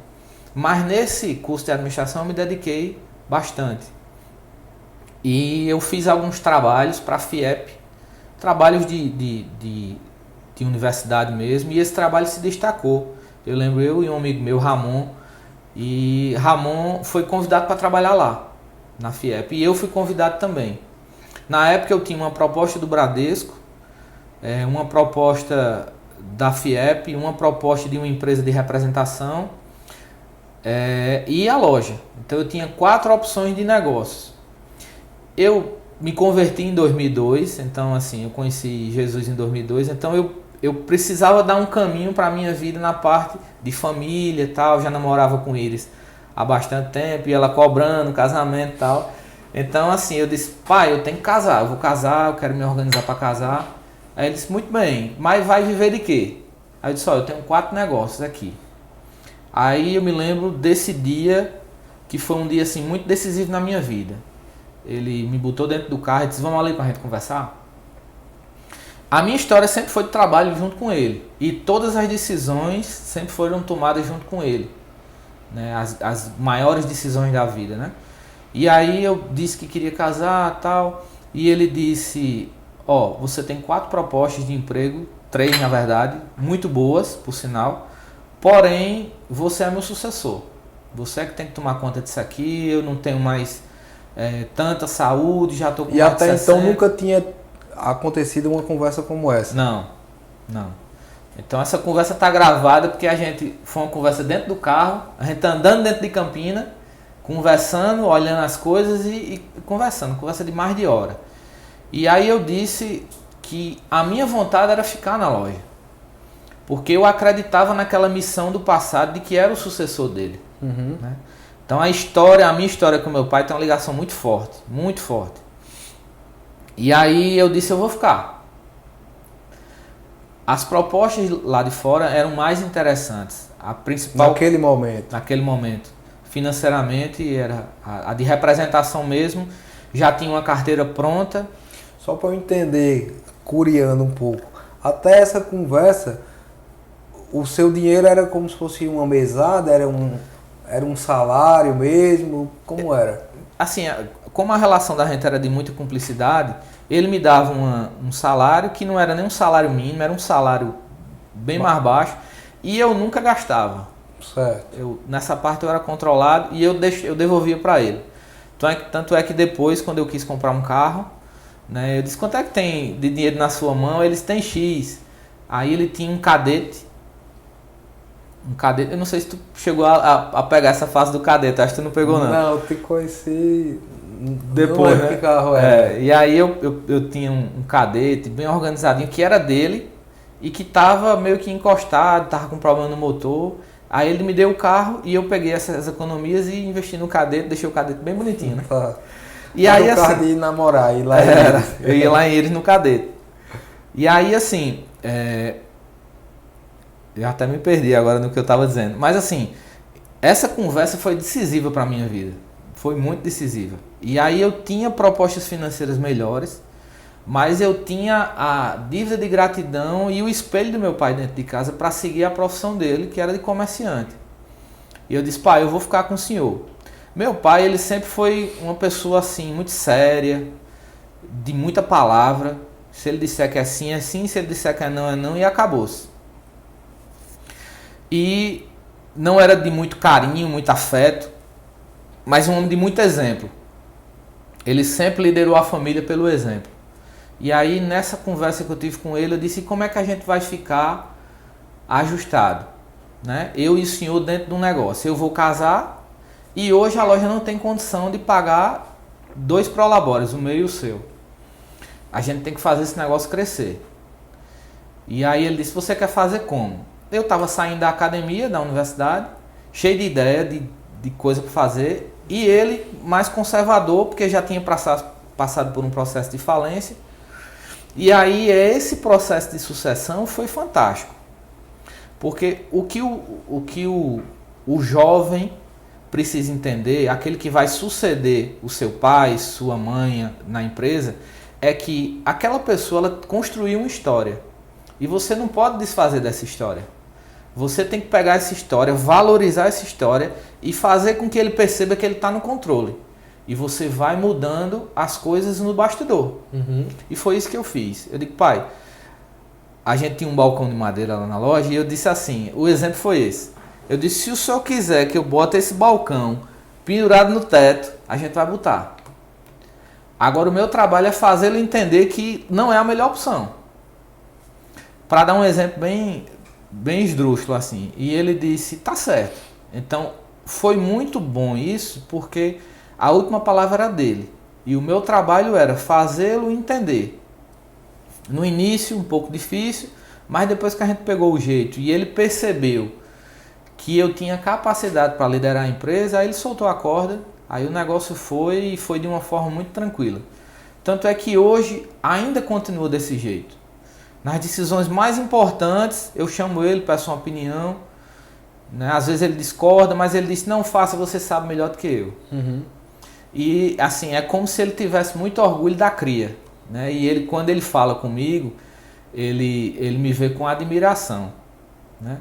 Mas nesse curso de administração eu me dediquei bastante. E eu fiz alguns trabalhos para a FIEP, trabalhos de universidade mesmo, e esse trabalho se destacou. Eu lembro eu e um amigo meu, Ramon, e Ramon foi convidado para trabalhar lá, na FIEP, e eu fui convidado também. Na época eu tinha uma proposta do Bradesco, uma proposta da FIEP, uma proposta de uma empresa de representação e a loja. Então eu tinha 4 opções de negócios. Eu me converti em 2002, então assim, eu conheci Jesus em 2002, então eu precisava dar um caminho para a minha vida na parte de família e tal, já namorava com eles há bastante tempo, e ela cobrando, casamento e tal. Então assim, eu disse, pai, eu tenho que casar, eu vou casar, eu quero me organizar para casar. Aí ele disse, muito bem, mas vai viver de quê? Aí eu disse, eu tenho 4 negócios aqui. Aí eu me lembro desse dia, que foi um dia assim muito decisivo na minha vida. Ele me botou dentro do carro e disse, vamos ali pra gente conversar? A minha história sempre foi de trabalho junto com ele. E todas as decisões sempre foram tomadas junto com ele, né? As maiores decisões da vida, né? E aí eu disse que queria casar e tal. E ele disse, você tem 4 propostas de emprego, 3 na verdade, muito boas, por sinal. Porém, você é meu sucessor. Você é que tem que tomar conta disso aqui. Eu não tenho mais tanta saúde, já estou com mais de 60. E até então nunca tinha acontecido uma conversa como essa? Não. Então essa conversa está gravada porque foi uma conversa dentro do carro, a gente tá andando dentro de Campina, conversando, olhando as coisas e conversando, conversa de mais de hora. E aí eu disse que a minha vontade era ficar na loja, porque eu acreditava naquela missão do passado de que era o sucessor dele. Né? Então a minha história com meu pai tem uma ligação muito forte, muito forte. E aí eu disse, eu vou ficar. As propostas lá de fora eram mais interessantes. A principal, naquele momento. Financeiramente era a de representação mesmo, já tinha uma carteira pronta. Só para eu entender, curiando um pouco, até essa conversa, o seu dinheiro era como se fosse uma mesada, era um salário mesmo, como era? Assim, como a relação da gente era de muita cumplicidade, ele me dava um salário que não era nem um salário mínimo, era um salário bem mais baixo, e eu nunca gastava. Certo. Nessa parte eu era controlado e eu devolvia para ele. Tanto é que depois, quando eu quis comprar um carro, né, eu disse, quanto é que tem de dinheiro na sua mão? Eles têm X. Aí ele tinha um cadete, eu não sei se tu chegou a pegar essa fase do cadete, acho que tu não pegou não. Não, eu te conheci depois, né? Que carro era. E aí eu tinha um cadete bem organizadinho, que era dele e que tava meio que encostado, tava com problema no motor. Aí ele me deu o carro e eu peguei essas economias e investi no cadete, deixei o cadete bem bonitinho, né? Tá. E aí assim, carro de ir namorar, ir lá eu ia lá em Eires no cadete. E aí assim, eu até me perdi agora no que eu estava dizendo. Mas assim, essa conversa foi decisiva para a minha vida. Foi muito decisiva. E aí eu tinha propostas financeiras melhores, mas eu tinha a dívida de gratidão e o espelho do meu pai dentro de casa para seguir a profissão dele, que era de comerciante. E eu disse, pai, eu vou ficar com o senhor. Meu pai, ele sempre foi uma pessoa assim, muito séria, de muita palavra. Se ele disser que é sim, se ele disser que é não, e acabou-se. E não era de muito carinho, muito afeto, mas um homem de muito exemplo. Ele sempre liderou a família pelo exemplo. E aí, nessa conversa que eu tive com ele, eu disse, como é que a gente vai ficar ajustado? Né? Eu e o senhor dentro de um negócio. Eu vou casar e hoje a loja não tem condição de pagar 2 prolabores, o meu e o seu. A gente tem que fazer esse negócio crescer. E aí ele disse, você quer fazer como? Eu estava saindo da academia, da universidade, cheio de ideia, de coisa para fazer. E ele, mais conservador, porque já tinha passado por um processo de falência. E aí esse processo de sucessão foi fantástico. Porque o que o jovem precisa entender, aquele que vai suceder o seu pai, sua mãe na empresa, é que aquela pessoa ela construiu uma história. E você não pode desfazer dessa história. Você tem que pegar essa história, valorizar essa história e fazer com que ele perceba que ele está no controle. E você vai mudando as coisas no bastidor. Uhum. E foi isso que eu fiz. Eu digo, pai, a gente tinha um balcão de madeira lá na loja e eu disse assim, o exemplo foi esse. Eu disse, se o senhor quiser que eu bote esse balcão pendurado no teto, a gente vai botar. Agora o meu trabalho é fazê-lo entender que não é a melhor opção. Para dar um exemplo bem esdrúxulo assim. E ele disse, tá certo. Então foi muito bom isso, porque a última palavra era dele. E o meu trabalho era fazê-lo entender. No início um pouco difícil, mas depois que a gente pegou o jeito e ele percebeu que eu tinha capacidade para liderar a empresa, aí ele soltou a corda, aí o negócio foi de uma forma muito tranquila. Tanto é que hoje ainda continua desse jeito. Nas decisões mais importantes, eu chamo ele, peço uma opinião, né? Às vezes ele discorda, mas ele diz, não faça, você sabe melhor do que eu. Uhum. E assim, é como se ele tivesse muito orgulho da cria, né? E ele, quando ele fala comigo, ele me vê com admiração, né?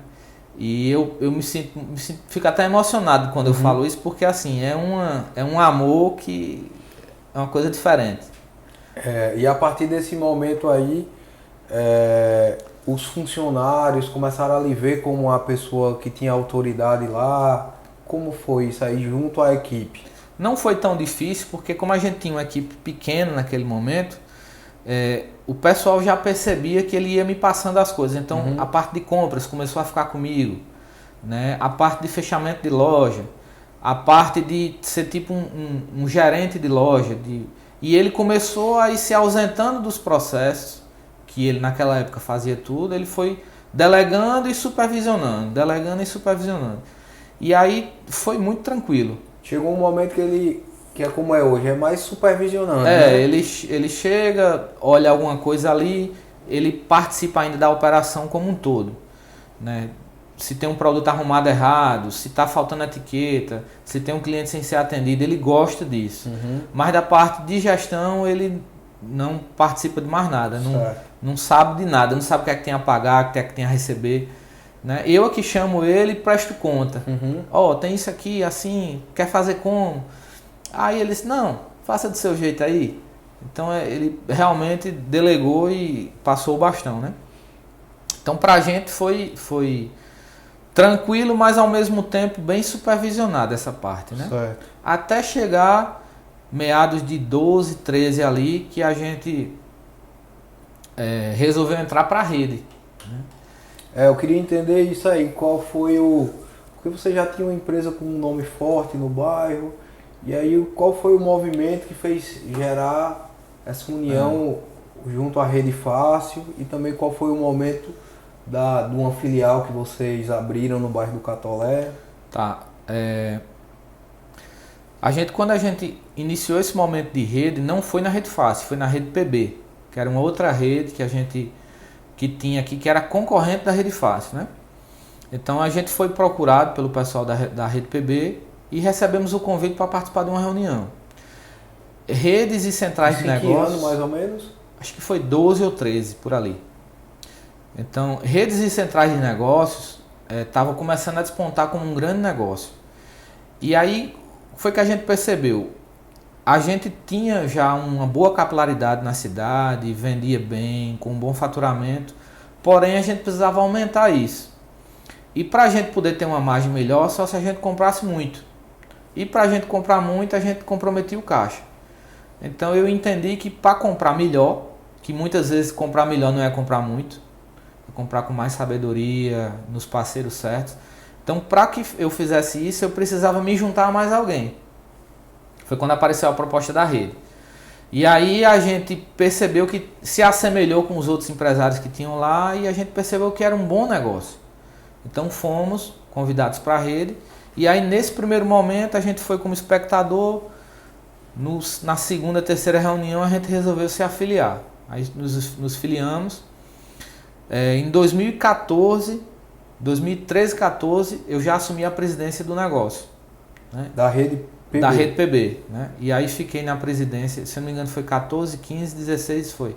E eu me sinto, fico até emocionado quando eu falo isso, porque assim, é um amor que é uma coisa diferente. E a partir desse momento aí, os funcionários começaram a lhe ver como uma pessoa que tinha autoridade lá. Como foi isso aí junto à equipe? Não foi tão difícil, porque como a gente tinha uma equipe pequena naquele momento, o pessoal já percebia que ele ia me passando as coisas. Então a parte de compras começou a ficar comigo, né? A parte de fechamento de loja, a parte de ser tipo um gerente de loja. E ele começou a ir se ausentando dos processos, que ele naquela época fazia tudo, ele foi delegando e supervisionando, E aí foi muito tranquilo. Chegou um momento que é como é hoje, é mais supervisionando. Né? Ele chega, olha alguma coisa ali, ele participa ainda da operação como um todo, né? Se tem um produto arrumado errado, se está faltando etiqueta, se tem um cliente sem ser atendido, ele gosta disso. Mas da parte de gestão, ele não participa de mais nada, não sabe de nada, não sabe o que é que tem a pagar, o que é que tem a receber. Né? Eu aqui chamo ele e presto conta. Tem isso aqui, assim, quer fazer como? Aí ele disse, não, faça do seu jeito aí. Então ele realmente delegou e passou o bastão, né? Então pra gente foi tranquilo, mas ao mesmo tempo bem supervisionado essa parte, né? Certo. Até chegar meados de 12, 13 ali, que a gente resolveu entrar para a rede. Né? Eu queria entender isso aí, qual foi porque você já tinha uma empresa com um nome forte no bairro, e aí qual foi o movimento que fez gerar essa união junto à Rede Fácil, e também qual foi o momento de uma filial que vocês abriram no bairro do Catolé? Tá. Quando a gente iniciou esse momento de rede, não foi na Rede Fácil, foi na Rede PB, que era uma outra rede que tinha aqui, que era concorrente da Rede Fácil, né? Então a gente foi procurado pelo pessoal da Rede PB e recebemos o convite para participar de uma reunião. Redes e centrais de negócios. Que ano, mais ou menos? Acho que foi 12 ou 13, por ali. Então, redes e centrais de negócios estavam começando a despontar como um grande negócio. E aí foi que a gente percebeu. A gente tinha já uma boa capilaridade na cidade, vendia bem, com um bom faturamento, porém a gente precisava aumentar isso. E para a gente poder ter uma margem melhor, só se a gente comprasse muito. E para a gente comprar muito, a gente comprometia o caixa. Então eu entendi que para comprar melhor, que muitas vezes comprar melhor não é comprar muito, é comprar com mais sabedoria, nos parceiros certos. Então para que eu fizesse isso, eu precisava me juntar a mais alguém. Foi quando apareceu a proposta da rede. E aí a gente percebeu que se assemelhou com os outros empresários que tinham lá e a gente percebeu que era um bom negócio. Então fomos convidados para a rede e aí nesse primeiro momento a gente foi como espectador, na segunda, terceira reunião a gente resolveu se afiliar. Aí nos filiamos. Em 2014, 2013, 14 eu já assumi a presidência do negócio. Né? Da rede PB. Da rede PB, né? E aí fiquei na presidência, se não me engano foi 14, 15, 16 foi.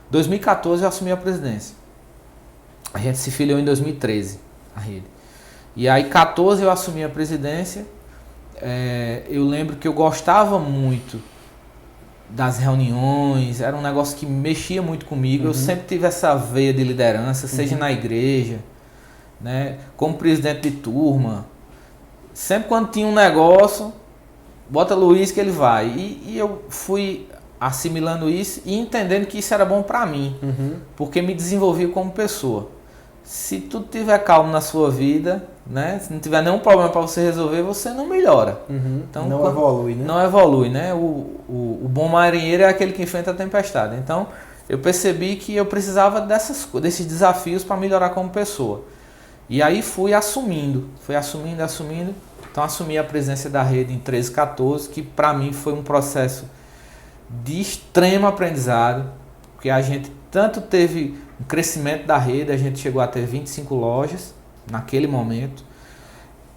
2014 eu assumi a presidência. A gente se filiou em 2013, a rede. E aí 14 eu assumi a presidência. Eu lembro que eu gostava muito das reuniões, era um negócio que mexia muito comigo. Eu sempre tive essa veia de liderança, seja na igreja, né? Como presidente de turma. Sempre quando tinha um negócio, bota Luiz que ele vai. E eu fui assimilando isso e entendendo que isso era bom para mim, porque me desenvolvia como pessoa. Se tudo tiver calmo na sua vida, né? Se não tiver nenhum problema para você resolver, você não melhora. Então, não evolui, né? Não evolui, né? O bom marinheiro é aquele que enfrenta a tempestade. Então, eu percebi que eu precisava desses desafios para melhorar como pessoa. E aí fui assumindo. Então assumi a presidência da rede em 13, 14, que para mim foi um processo de extremo aprendizado, porque a gente tanto teve um crescimento da rede, a gente chegou a ter 25 lojas naquele momento,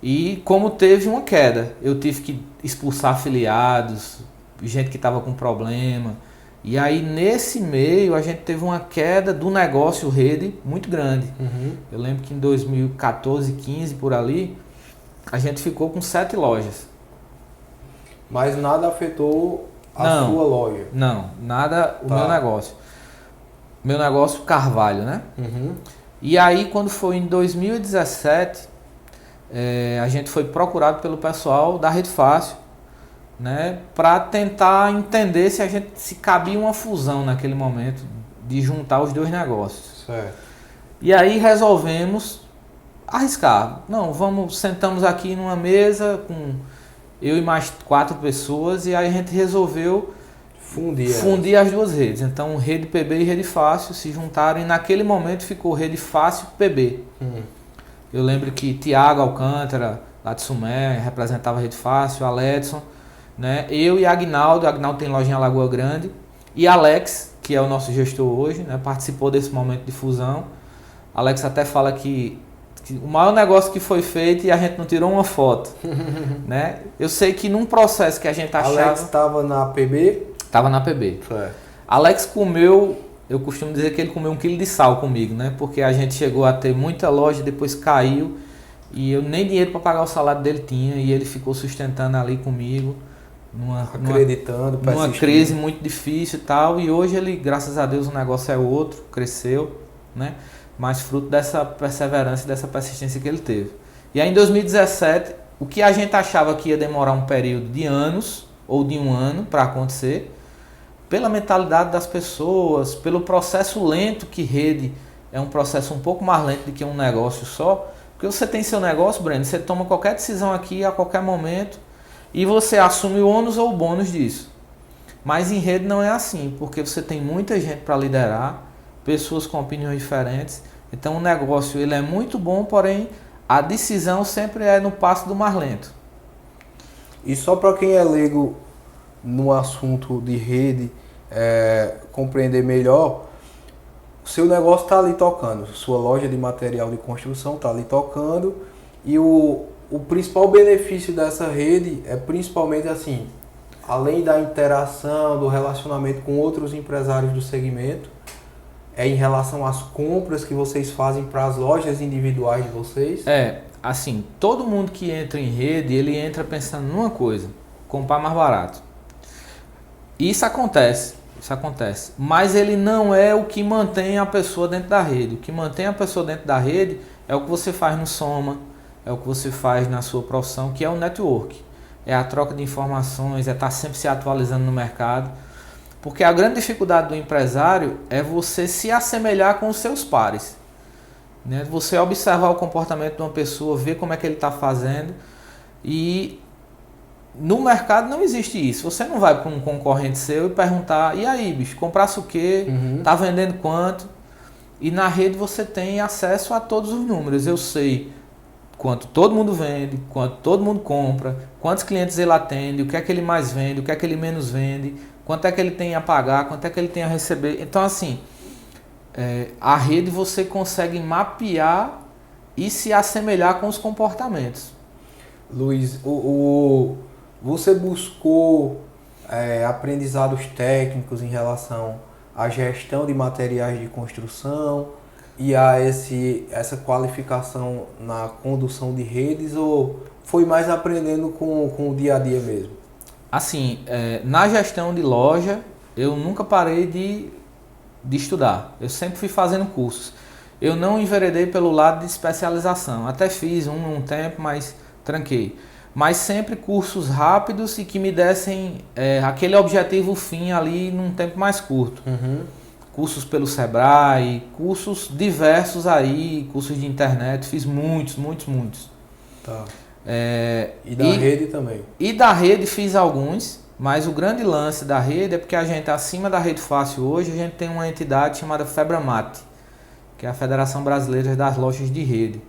e como teve uma queda, eu tive que expulsar afiliados, gente que estava com problema, e aí nesse meio a gente teve uma queda do negócio rede muito grande. Eu lembro que em 2014, 15 por ali, a gente ficou com 7 lojas. Mas nada afetou a sua loja? Não, nada o meu negócio. Meu negócio Carvalho, né? E aí quando foi em 2017, a gente foi procurado pelo pessoal da Rede Fácil, né? Para tentar entender se cabia uma fusão naquele momento, de juntar os dois negócios. Certo. E aí resolvemos arriscar. Não, sentamos aqui numa mesa com eu e mais 4 pessoas e aí a gente resolveu fundir as duas redes. Então, Rede PB e Rede Fácil se juntaram e naquele momento ficou Rede Fácil PB. Eu lembro que Tiago Alcântara, lá de Sumé, representava a Rede Fácil, Aledson, né? Eu e Agnaldo tem loja em Alagoa Grande, e Alex, que é o nosso gestor hoje, né? Participou desse momento de fusão. Alex até fala que o maior negócio que foi feito e a gente não tirou uma foto, né? Eu sei que num processo que a gente achava... Alex estava na PB? Estava na PB. Alex comeu, eu costumo dizer que ele comeu 1 quilo de sal comigo, né? Porque a gente chegou a ter muita loja, depois caiu e eu nem dinheiro para pagar o salário dele tinha e ele ficou sustentando ali comigo, numa crise muito difícil e tal. E hoje ele, graças a Deus, o negócio é outro, cresceu, né? Mas fruto dessa perseverança e dessa persistência que ele teve. E aí em 2017, o que a gente achava que ia demorar um período de anos, ou de 1 ano para acontecer, pela mentalidade das pessoas, pelo processo lento, que rede é um processo um pouco mais lento do que um negócio só, porque você tem seu negócio, Breno, você toma qualquer decisão aqui a qualquer momento e você assume o ônus ou o bônus disso. Mas em rede não é assim, porque você tem muita gente para liderar, pessoas com opiniões diferentes. Então o negócio ele é muito bom, porém a decisão sempre é no passo do mais lento. E só para quem é leigo no assunto de rede, compreender melhor, o seu negócio está ali tocando, sua loja de material de construção está ali tocando e o principal benefício dessa rede é principalmente assim, além da interação, do relacionamento com outros empresários do segmento, é em relação às compras que vocês fazem para as lojas individuais de vocês? Assim, todo mundo que entra em rede, ele entra pensando numa coisa, comprar mais barato. Isso acontece, mas ele não é o que mantém a pessoa dentro da rede. O que mantém a pessoa dentro da rede é o que você faz no Soma, é o que você faz na sua profissão, que é o network. É a troca de informações, é estar sempre se atualizando no mercado. Porque a grande dificuldade do empresário é você se assemelhar com os seus pares. Né? Você observar o comportamento de uma pessoa, ver como é que ele está fazendo. E no mercado não existe isso. Você não vai para um concorrente seu e perguntar: e aí, bicho, comprasse o quê? Tá vendendo quanto? E na rede você tem acesso a todos os números. Eu sei quanto todo mundo vende, quanto todo mundo compra, quantos clientes ele atende, o que é que ele mais vende, o que é que ele menos vende, quanto é que ele tem a pagar, quanto é que ele tem a receber. Então, assim, a rede você consegue mapear e se assemelhar com os comportamentos. Luiz, você buscou aprendizados técnicos em relação à gestão de materiais de construção e a essa qualificação na condução de redes, ou foi mais aprendendo com o dia a dia mesmo? Assim, na gestão de loja, eu nunca parei de estudar. Eu sempre fui fazendo cursos. Eu não enveredei pelo lado de especialização. Até fiz um tempo, mas tranquei. Mas sempre cursos rápidos e que me dessem aquele objetivo fim ali num tempo mais curto. Cursos pelo Sebrae, cursos diversos aí, cursos de internet. Fiz muitos. Tá. E da rede também? E da rede fiz alguns, mas o grande lance da rede é porque a gente, acima da Rede Fácil hoje, a gente tem uma entidade chamada Febramate, que é a Federação Brasileira das Lojas de Rede.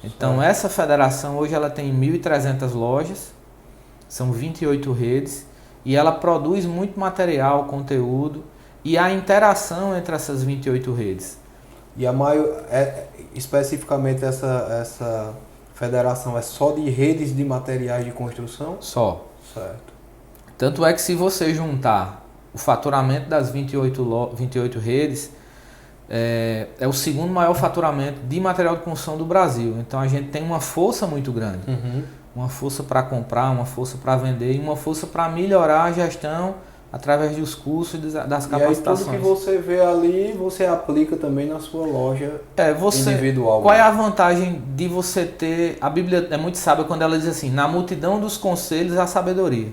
Então essa federação hoje ela tem 1.300 lojas, são 28 redes, e ela produz muito material, conteúdo, e a interação entre essas 28 redes. E a especificamente essa federação é só de redes de materiais de construção? Só. Certo. Tanto é que se você juntar o faturamento das 28 redes, é o segundo maior faturamento de material de construção do Brasil. Então a gente tem uma força muito grande. Uma força para comprar, uma força para vender e uma força para melhorar a gestão através dos cursos e das capacitações. E aí tudo que você vê ali, você aplica também na sua loja individual. Qual é a vantagem de você ter... A Bíblia é muito sábia quando ela diz assim: na multidão dos conselhos há sabedoria.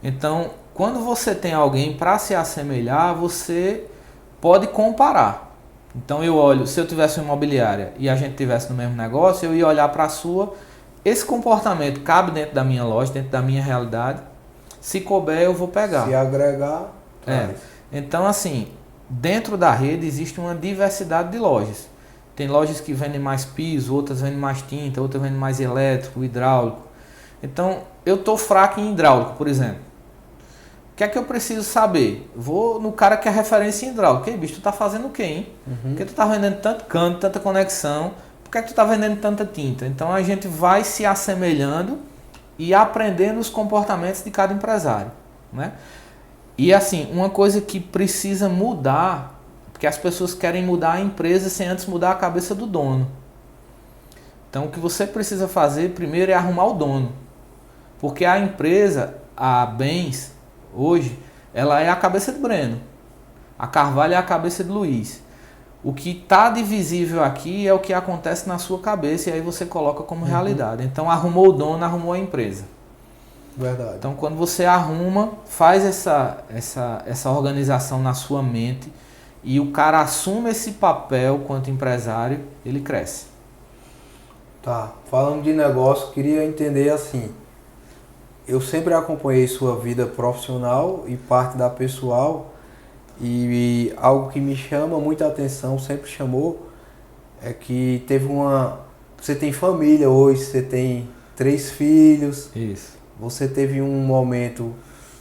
Então, quando você tem alguém para se assemelhar, você pode comparar. Então eu olho, se eu tivesse uma imobiliária e a gente tivesse no mesmo negócio, eu ia olhar para a sua, esse comportamento cabe dentro da minha loja, dentro da minha realidade. Se couber, eu vou pegar. Se agregar, Então, assim, dentro da rede existe uma diversidade de lojas. Tem lojas que vendem mais piso, outras vendem mais tinta, outras vendem mais elétrico, hidráulico. Então, eu estou fraco em hidráulico, por exemplo. O que é que eu preciso saber? Vou no cara que é referência em hidráulico. Ei, bicho, tu tá fazendo o quê, hein? Por que tu tá vendendo tanto canto, tanta conexão? Por que tu tá vendendo tanta tinta? Então, a gente vai se assemelhando e aprendendo os comportamentos de cada empresário, né? E assim, uma coisa que precisa mudar, porque as pessoas querem mudar a empresa sem antes mudar a cabeça do dono. Então o que você precisa fazer primeiro é arrumar o dono. Porque a empresa, a Bens, hoje, ela é a cabeça de Breno. A Carvalho é a cabeça de Luiz. O que está divisível aqui é o que acontece na sua cabeça e aí você coloca como realidade. Então arrumou o dono, arrumou a empresa. Verdade. Então quando você arruma, faz essa organização na sua mente e o cara assume esse papel quanto empresário, ele cresce. Tá, falando de negócio, queria entender assim, eu sempre acompanhei sua vida profissional e parte da pessoal. E algo que me chama muita atenção, sempre chamou, é que você tem família hoje, você tem 3 filhos. Isso. Você teve um momento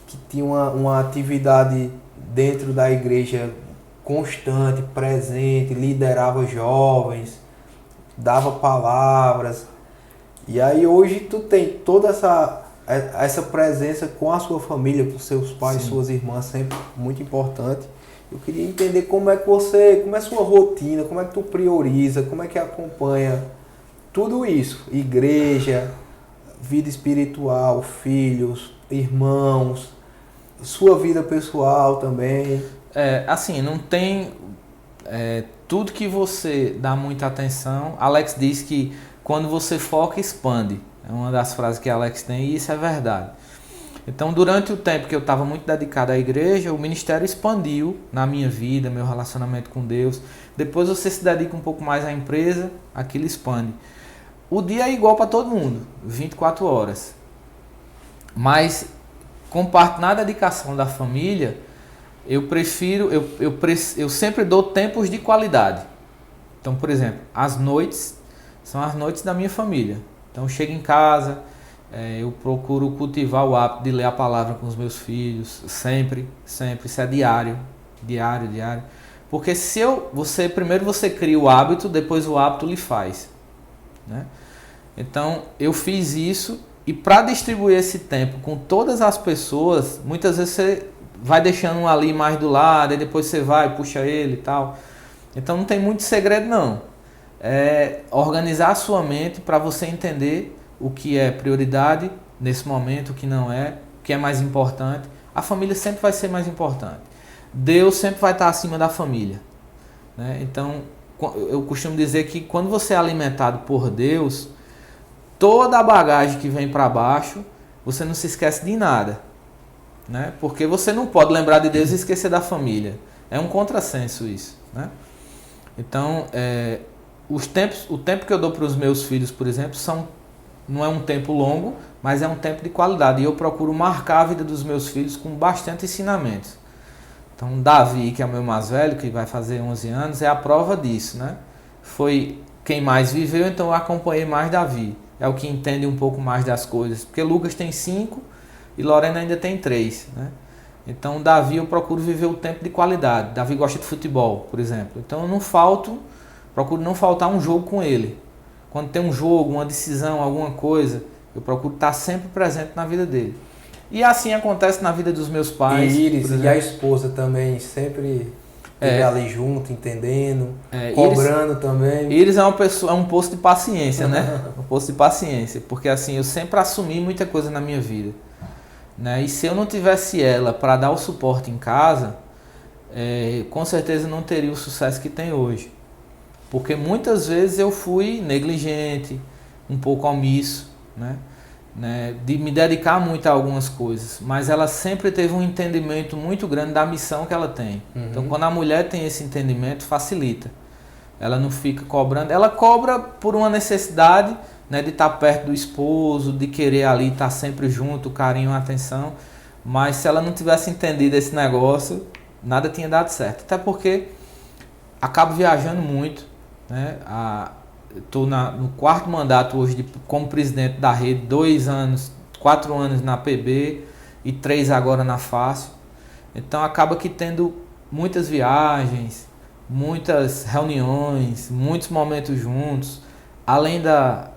que tinha uma atividade dentro da igreja constante, presente, liderava jovens, dava palavras. E aí hoje tu tem toda essa presença com a sua família, com seus pais, Sim. suas irmãs, sempre muito importante. Eu queria entender como é a sua rotina, como é que tu prioriza, como é que acompanha tudo isso, igreja, vida espiritual, filhos, irmãos, sua vida pessoal também. Assim, não tem tudo que você dá muita atenção. Alex diz que quando você foca, expande. É uma das frases que Alex tem e isso é verdade. Então, durante o tempo que eu estava muito dedicado à igreja, o ministério expandiu na minha vida, meu relacionamento com Deus. Depois você se dedica um pouco mais à empresa, aquilo expande. O dia é igual para todo mundo, 24 horas. Mas, na dedicação da família, eu sempre dou tempos de qualidade. Então, por exemplo, as noites são as noites da minha família. Então, eu chego em casa, eu procuro cultivar o hábito de ler a palavra com os meus filhos, sempre, isso é diário. Porque primeiro você cria o hábito, depois o hábito lhe faz, né? Então, eu fiz isso e para distribuir esse tempo com todas as pessoas, muitas vezes você vai deixando um ali mais do lado, e depois você vai, puxa ele e tal. Então, não tem muito segredo não. É organizar a sua mente para você entender o que é prioridade nesse momento, o que não é, o que é mais importante. A família sempre vai ser mais importante. Deus sempre vai estar acima da família, né? Então, eu costumo dizer que quando você é alimentado por Deus, toda a bagagem que vem para baixo, você não se esquece de nada, né? Porque você não pode lembrar de Deus e esquecer da família. É um contrassenso isso, né? Então, o tempo que eu dou para os meus filhos, por exemplo, não é um tempo longo, mas é um tempo de qualidade. E eu procuro marcar a vida dos meus filhos com bastante ensinamentos. Então, Davi, que é o meu mais velho, que vai fazer 11 anos, é a prova disso, né? Foi quem mais viveu, então eu acompanhei mais Davi. É o que entende um pouco mais das coisas. Porque Lucas tem 5 e Lorena ainda tem 3, né? Então, Davi eu procuro viver o tempo de qualidade. Davi gosta de futebol, por exemplo. Então, eu procuro não faltar um jogo com ele. Quando tem um jogo, uma decisão, alguma coisa, eu procuro estar sempre presente na vida dele. E assim acontece na vida dos meus pais. E Iris e a esposa também, sempre ali junto, entendendo, cobrando Iris, também. Iris é um poço de paciência, né? Um poço de paciência, porque assim, eu sempre assumi muita coisa na minha vida, né? E se eu não tivesse ela para dar o suporte em casa, com certeza não teria o sucesso que tem hoje. Porque muitas vezes eu fui negligente, um pouco omisso, né? De me dedicar muito a algumas coisas, mas ela sempre teve um entendimento muito grande da missão que ela tem. Uhum. Então, quando a mulher tem esse entendimento, facilita. Ela não fica cobrando, ela cobra por uma necessidade, né, de estar perto do esposo, de querer ali estar sempre junto, carinho, atenção, mas se ela não tivesse entendido esse negócio, nada tinha dado certo. Até porque acabo viajando muito, né? Estou no 4º mandato hoje como presidente da rede, 4 anos na PB e 3 agora na Fácil. Então acaba que tendo muitas viagens, muitas reuniões, muitos momentos juntos. Além da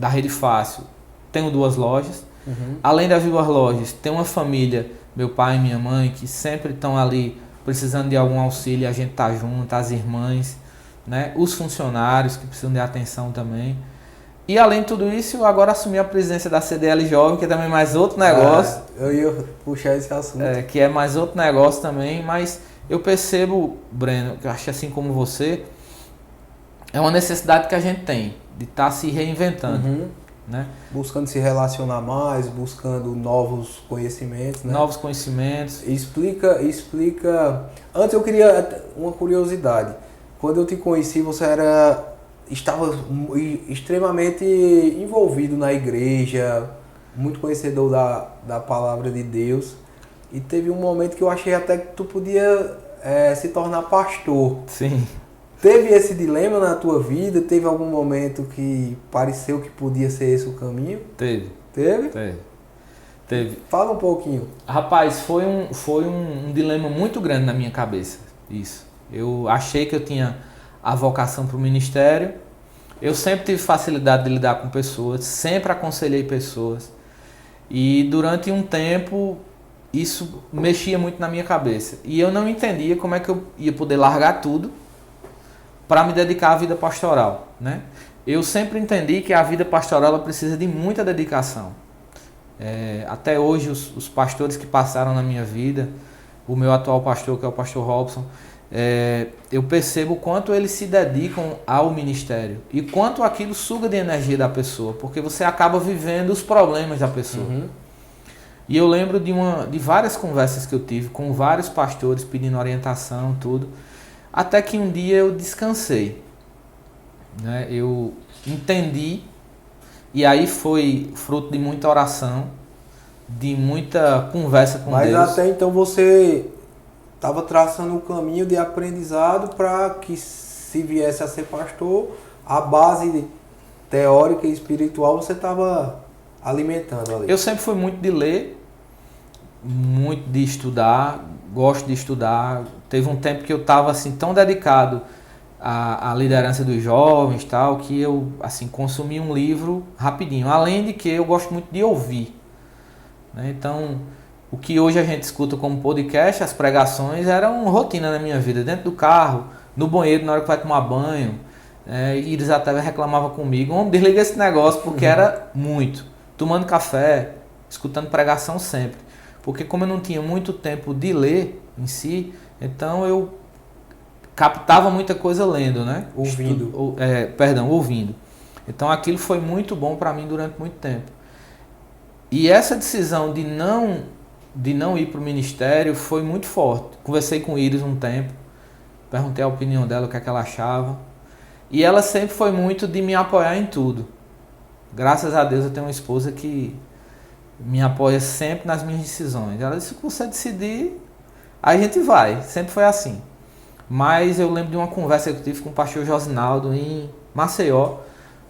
rede Fácil, tenho 2 lojas. Uhum. Além das 2 lojas, tem uma família, meu pai e minha mãe, que sempre estão ali precisando de algum auxílio, a gente tá junto, as irmãs, né? Os funcionários que precisam de atenção também. E além de tudo isso, eu agora assumi a presidência da CDL Jovem, que é também mais outro negócio. Eu ia puxar esse assunto. Que é mais outro negócio também, mas eu percebo, Breno, que eu acho assim como você, é uma necessidade que a gente tem, de estar se reinventando. Uhum. Né? Buscando se relacionar mais, buscando novos conhecimentos, né? Novos conhecimentos. Explica. Antes eu queria uma curiosidade. Quando eu te conheci, você estava extremamente envolvido na igreja, muito conhecedor da palavra de Deus. E teve um momento que eu achei até que tu podia se tornar pastor. Sim. Teve esse dilema na tua vida? Teve algum momento que pareceu que podia ser esse o caminho? Teve. Fala um pouquinho. Rapaz, foi um dilema muito grande na minha cabeça, isso. Eu achei que eu tinha a vocação para o ministério, Eu sempre tive facilidade de lidar com pessoas, sempre aconselhei pessoas. E durante um tempo isso mexia muito na minha cabeça. E eu não entendia como é que eu ia poder largar tudo para me dedicar à vida pastoral, né? Eu sempre entendi que a vida pastoral ela precisa de muita dedicação. Até hoje os pastores que passaram na minha vida, o meu atual pastor, que é o pastor Robson, eu percebo o quanto eles se dedicam ao ministério e quanto aquilo suga de energia da pessoa, porque você acaba vivendo os problemas da pessoa. Uhum. E eu lembro de várias conversas que eu tive com vários pastores pedindo orientação, tudo, até que um dia eu descansei, né? Eu entendi, e aí foi fruto de muita oração, de muita conversa com Deus. Mas até então você estava traçando um caminho de aprendizado para que, se viesse a ser pastor, a base teórica e espiritual você estava alimentando ali. Eu sempre fui muito de ler, muito de estudar, gosto de estudar. Teve um tempo que eu estava assim, tão dedicado à liderança dos jovens, tal, que eu assim, consumi um livro rapidinho. Além de que eu gosto muito de ouvir, né? Então, o que hoje a gente escuta como podcast, as pregações, eram rotina na minha vida. Dentro do carro, no banheiro, na hora que vai tomar banho. E eles até reclamavam comigo: "Homem, desliga esse negócio", porque era muito. Tomando café, escutando pregação sempre. Porque como eu não tinha muito tempo de ler em si, então eu captava muita coisa lendo, né? Ouvindo. Então aquilo foi muito bom para mim durante muito tempo. E essa decisão de não ir para o ministério foi muito forte. Conversei com Iris um tempo, perguntei a opinião dela, o que é que ela achava. E ela sempre foi muito de me apoiar em tudo. Graças a Deus eu tenho uma esposa que me apoia sempre nas minhas decisões. Ela disse: "Se você decidir, a gente vai". Sempre foi assim. Mas eu lembro de uma conversa que eu tive com o pastor Josinaldo em Maceió,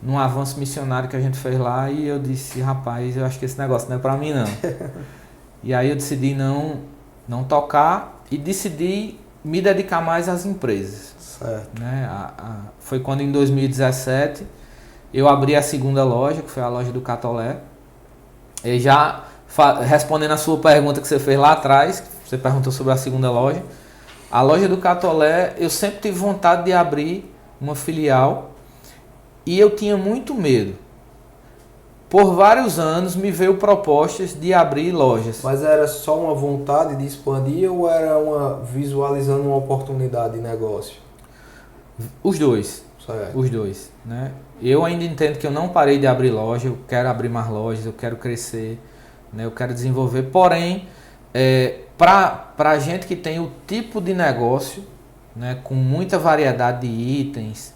num avanço missionário que a gente fez lá, e eu disse: "Rapaz, eu acho que esse negócio não é para mim não". E aí eu decidi não tocar e decidi me dedicar mais às empresas. Certo. Né? Foi quando em 2017 eu abri a segunda loja, que foi a loja do Catolé. E já respondendo a sua pergunta que você fez lá atrás, você perguntou sobre a segunda loja. A loja do Catolé, eu sempre tive vontade de abrir uma filial e eu tinha muito medo. Por vários anos me veio propostas de abrir lojas. Mas era só uma vontade de expandir ou era visualizando uma oportunidade de negócio? Os dois. Certo. Os dois, né? Eu ainda entendo que eu não parei de abrir loja, eu quero abrir mais lojas, eu quero crescer, né? Eu quero desenvolver. Porém, para gente que tem o tipo de negócio, né, com muita variedade de itens,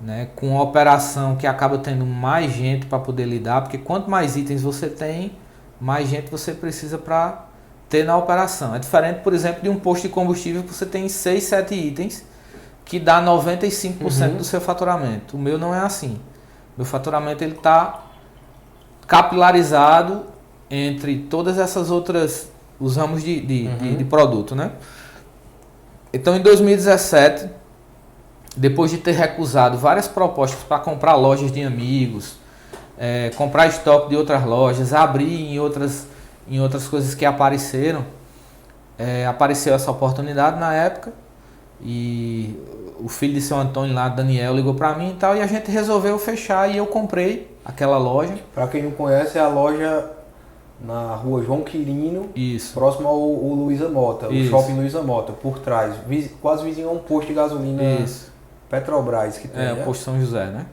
né, com uma operação que acaba tendo mais gente para poder lidar, porque quanto mais itens você tem, mais gente você precisa para ter na operação. É diferente, por exemplo, de um posto de combustível que você tem 6, 7 itens, que dá 95% do seu faturamento. O meu não é assim. Meu faturamento ele está capilarizado entre todas essas outras, os ramos de produto, né? Então, em 2017, depois de ter recusado várias propostas para comprar lojas de amigos, comprar estoque de outras lojas, abrir em outras coisas que apareceram, apareceu essa oportunidade na época, e o filho de seu Antônio lá, Daniel, ligou para mim e tal, e a gente resolveu fechar e eu comprei aquela loja. Para quem não conhece, é a loja na rua João Quirino, Isso. próximo ao Luiza Mota, Isso. o shopping Luiza Mota, por trás, quase vizinho a um posto de gasolina. Isso. Petrobras que tem, o posto São José, né?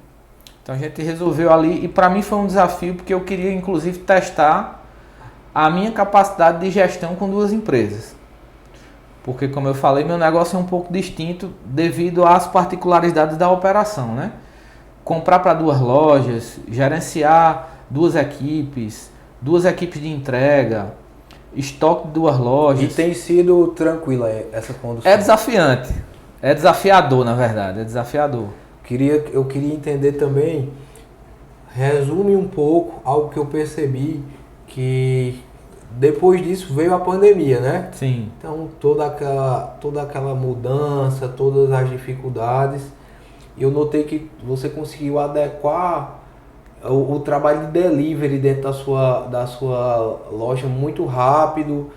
Então a gente resolveu ali, e para mim foi um desafio, porque eu queria inclusive testar a minha capacidade de gestão com duas empresas. Porque, como eu falei, meu negócio é um pouco distinto devido às particularidades da operação, né? Comprar para duas lojas, gerenciar duas equipes de entrega, estoque de duas lojas. E tem sido tranquila essa condução? É desafiante. É desafiador, na verdade. É desafiador. Eu queria entender também, resume um pouco algo que eu percebi, que depois disso veio a pandemia, né? Sim. Então toda aquela mudança, todas as dificuldades. eu notei que você conseguiu adequar o trabalho de delivery dentro da sua loja muito rápido,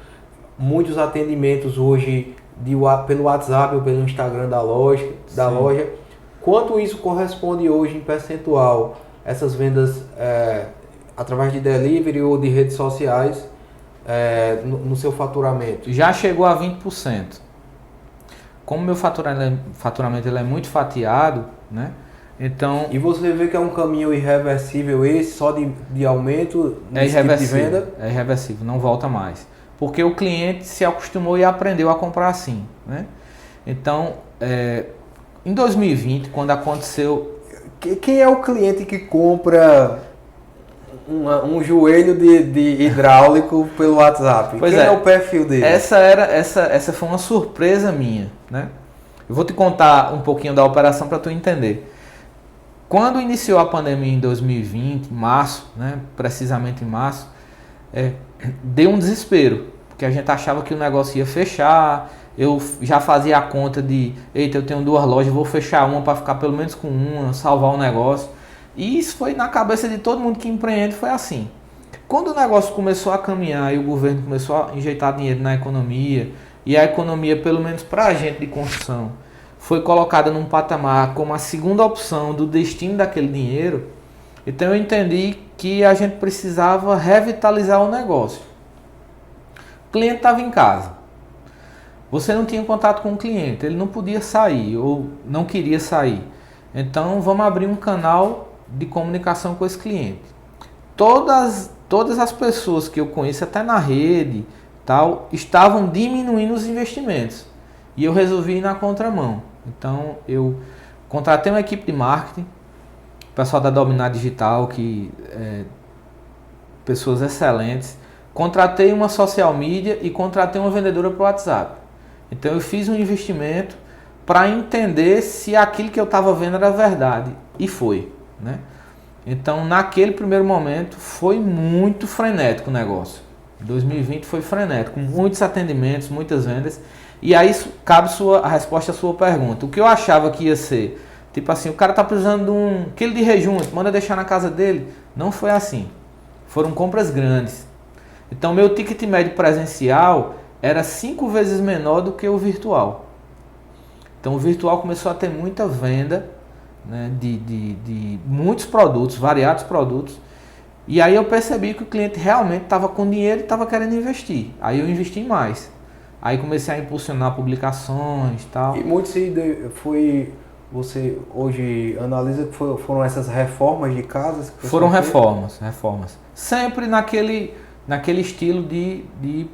muitos atendimentos hoje pelo WhatsApp ou pelo Instagram da loja. Quanto isso corresponde hoje em percentual, essas vendas através de delivery ou de redes sociais no seu faturamento? Já chegou a 20%. Como meu faturamento ele é muito fatiado, né? Então, e você vê que é um caminho irreversível esse, só de aumento nesse tipo de venda? É irreversível, não volta mais. Porque o cliente se acostumou e aprendeu a comprar assim, né? Então, em 2020, quando aconteceu... Quem é o cliente que compra um joelho de hidráulico pelo WhatsApp? Pois Quem é o perfil dele? Essa foi uma surpresa minha, né? Eu vou te contar um pouquinho da operação para tu entender. Quando iniciou a pandemia em 2020, em março, né, precisamente em março, deu um desespero, porque a gente achava que o negócio ia fechar. Eu já fazia a conta de, eita, eu tenho 2 lojas, vou fechar uma para ficar pelo menos com uma, salvar o negócio. E isso foi na cabeça de todo mundo que empreende, foi assim. Quando o negócio começou a caminhar e o governo começou a injetar dinheiro na economia, e a economia, pelo menos para a gente de construção, foi colocada num patamar como a segunda opção do destino daquele dinheiro, então eu entendi que a gente precisava revitalizar o negócio. O cliente estava em casa. Você não tinha contato com o cliente, ele não podia sair ou não queria sair. Então vamos abrir um canal de comunicação com esse cliente. Todas as pessoas que eu conheço, até na rede, tal, estavam diminuindo os investimentos. E eu resolvi ir na contramão. Então eu contratei uma equipe de marketing, o pessoal da Dominar Digital, pessoas excelentes. Contratei uma social media e contratei uma vendedora para o WhatsApp. Então eu fiz um investimento para entender se aquilo que eu estava vendo era verdade. E foi, né? Então naquele primeiro momento foi muito frenético o negócio. 2020 foi frenético, muitos atendimentos, muitas vendas. E aí cabe a resposta à sua pergunta. O que eu achava que ia ser, tipo assim, o cara tá precisando de 1 quilo de rejunte, manda deixar na casa dele. Não foi assim. Foram compras grandes. Então meu ticket médio presencial era 5 vezes menor do que o virtual. Então o virtual começou a ter muita venda, né, de muitos produtos, variados produtos. E aí eu percebi que o cliente realmente estava com dinheiro e estava querendo investir. Aí eu investi mais. Aí comecei a impulsionar publicações e tal. E muito você hoje analisa que foram essas reformas de casas? Que foram reformas. Sempre naquele estilo de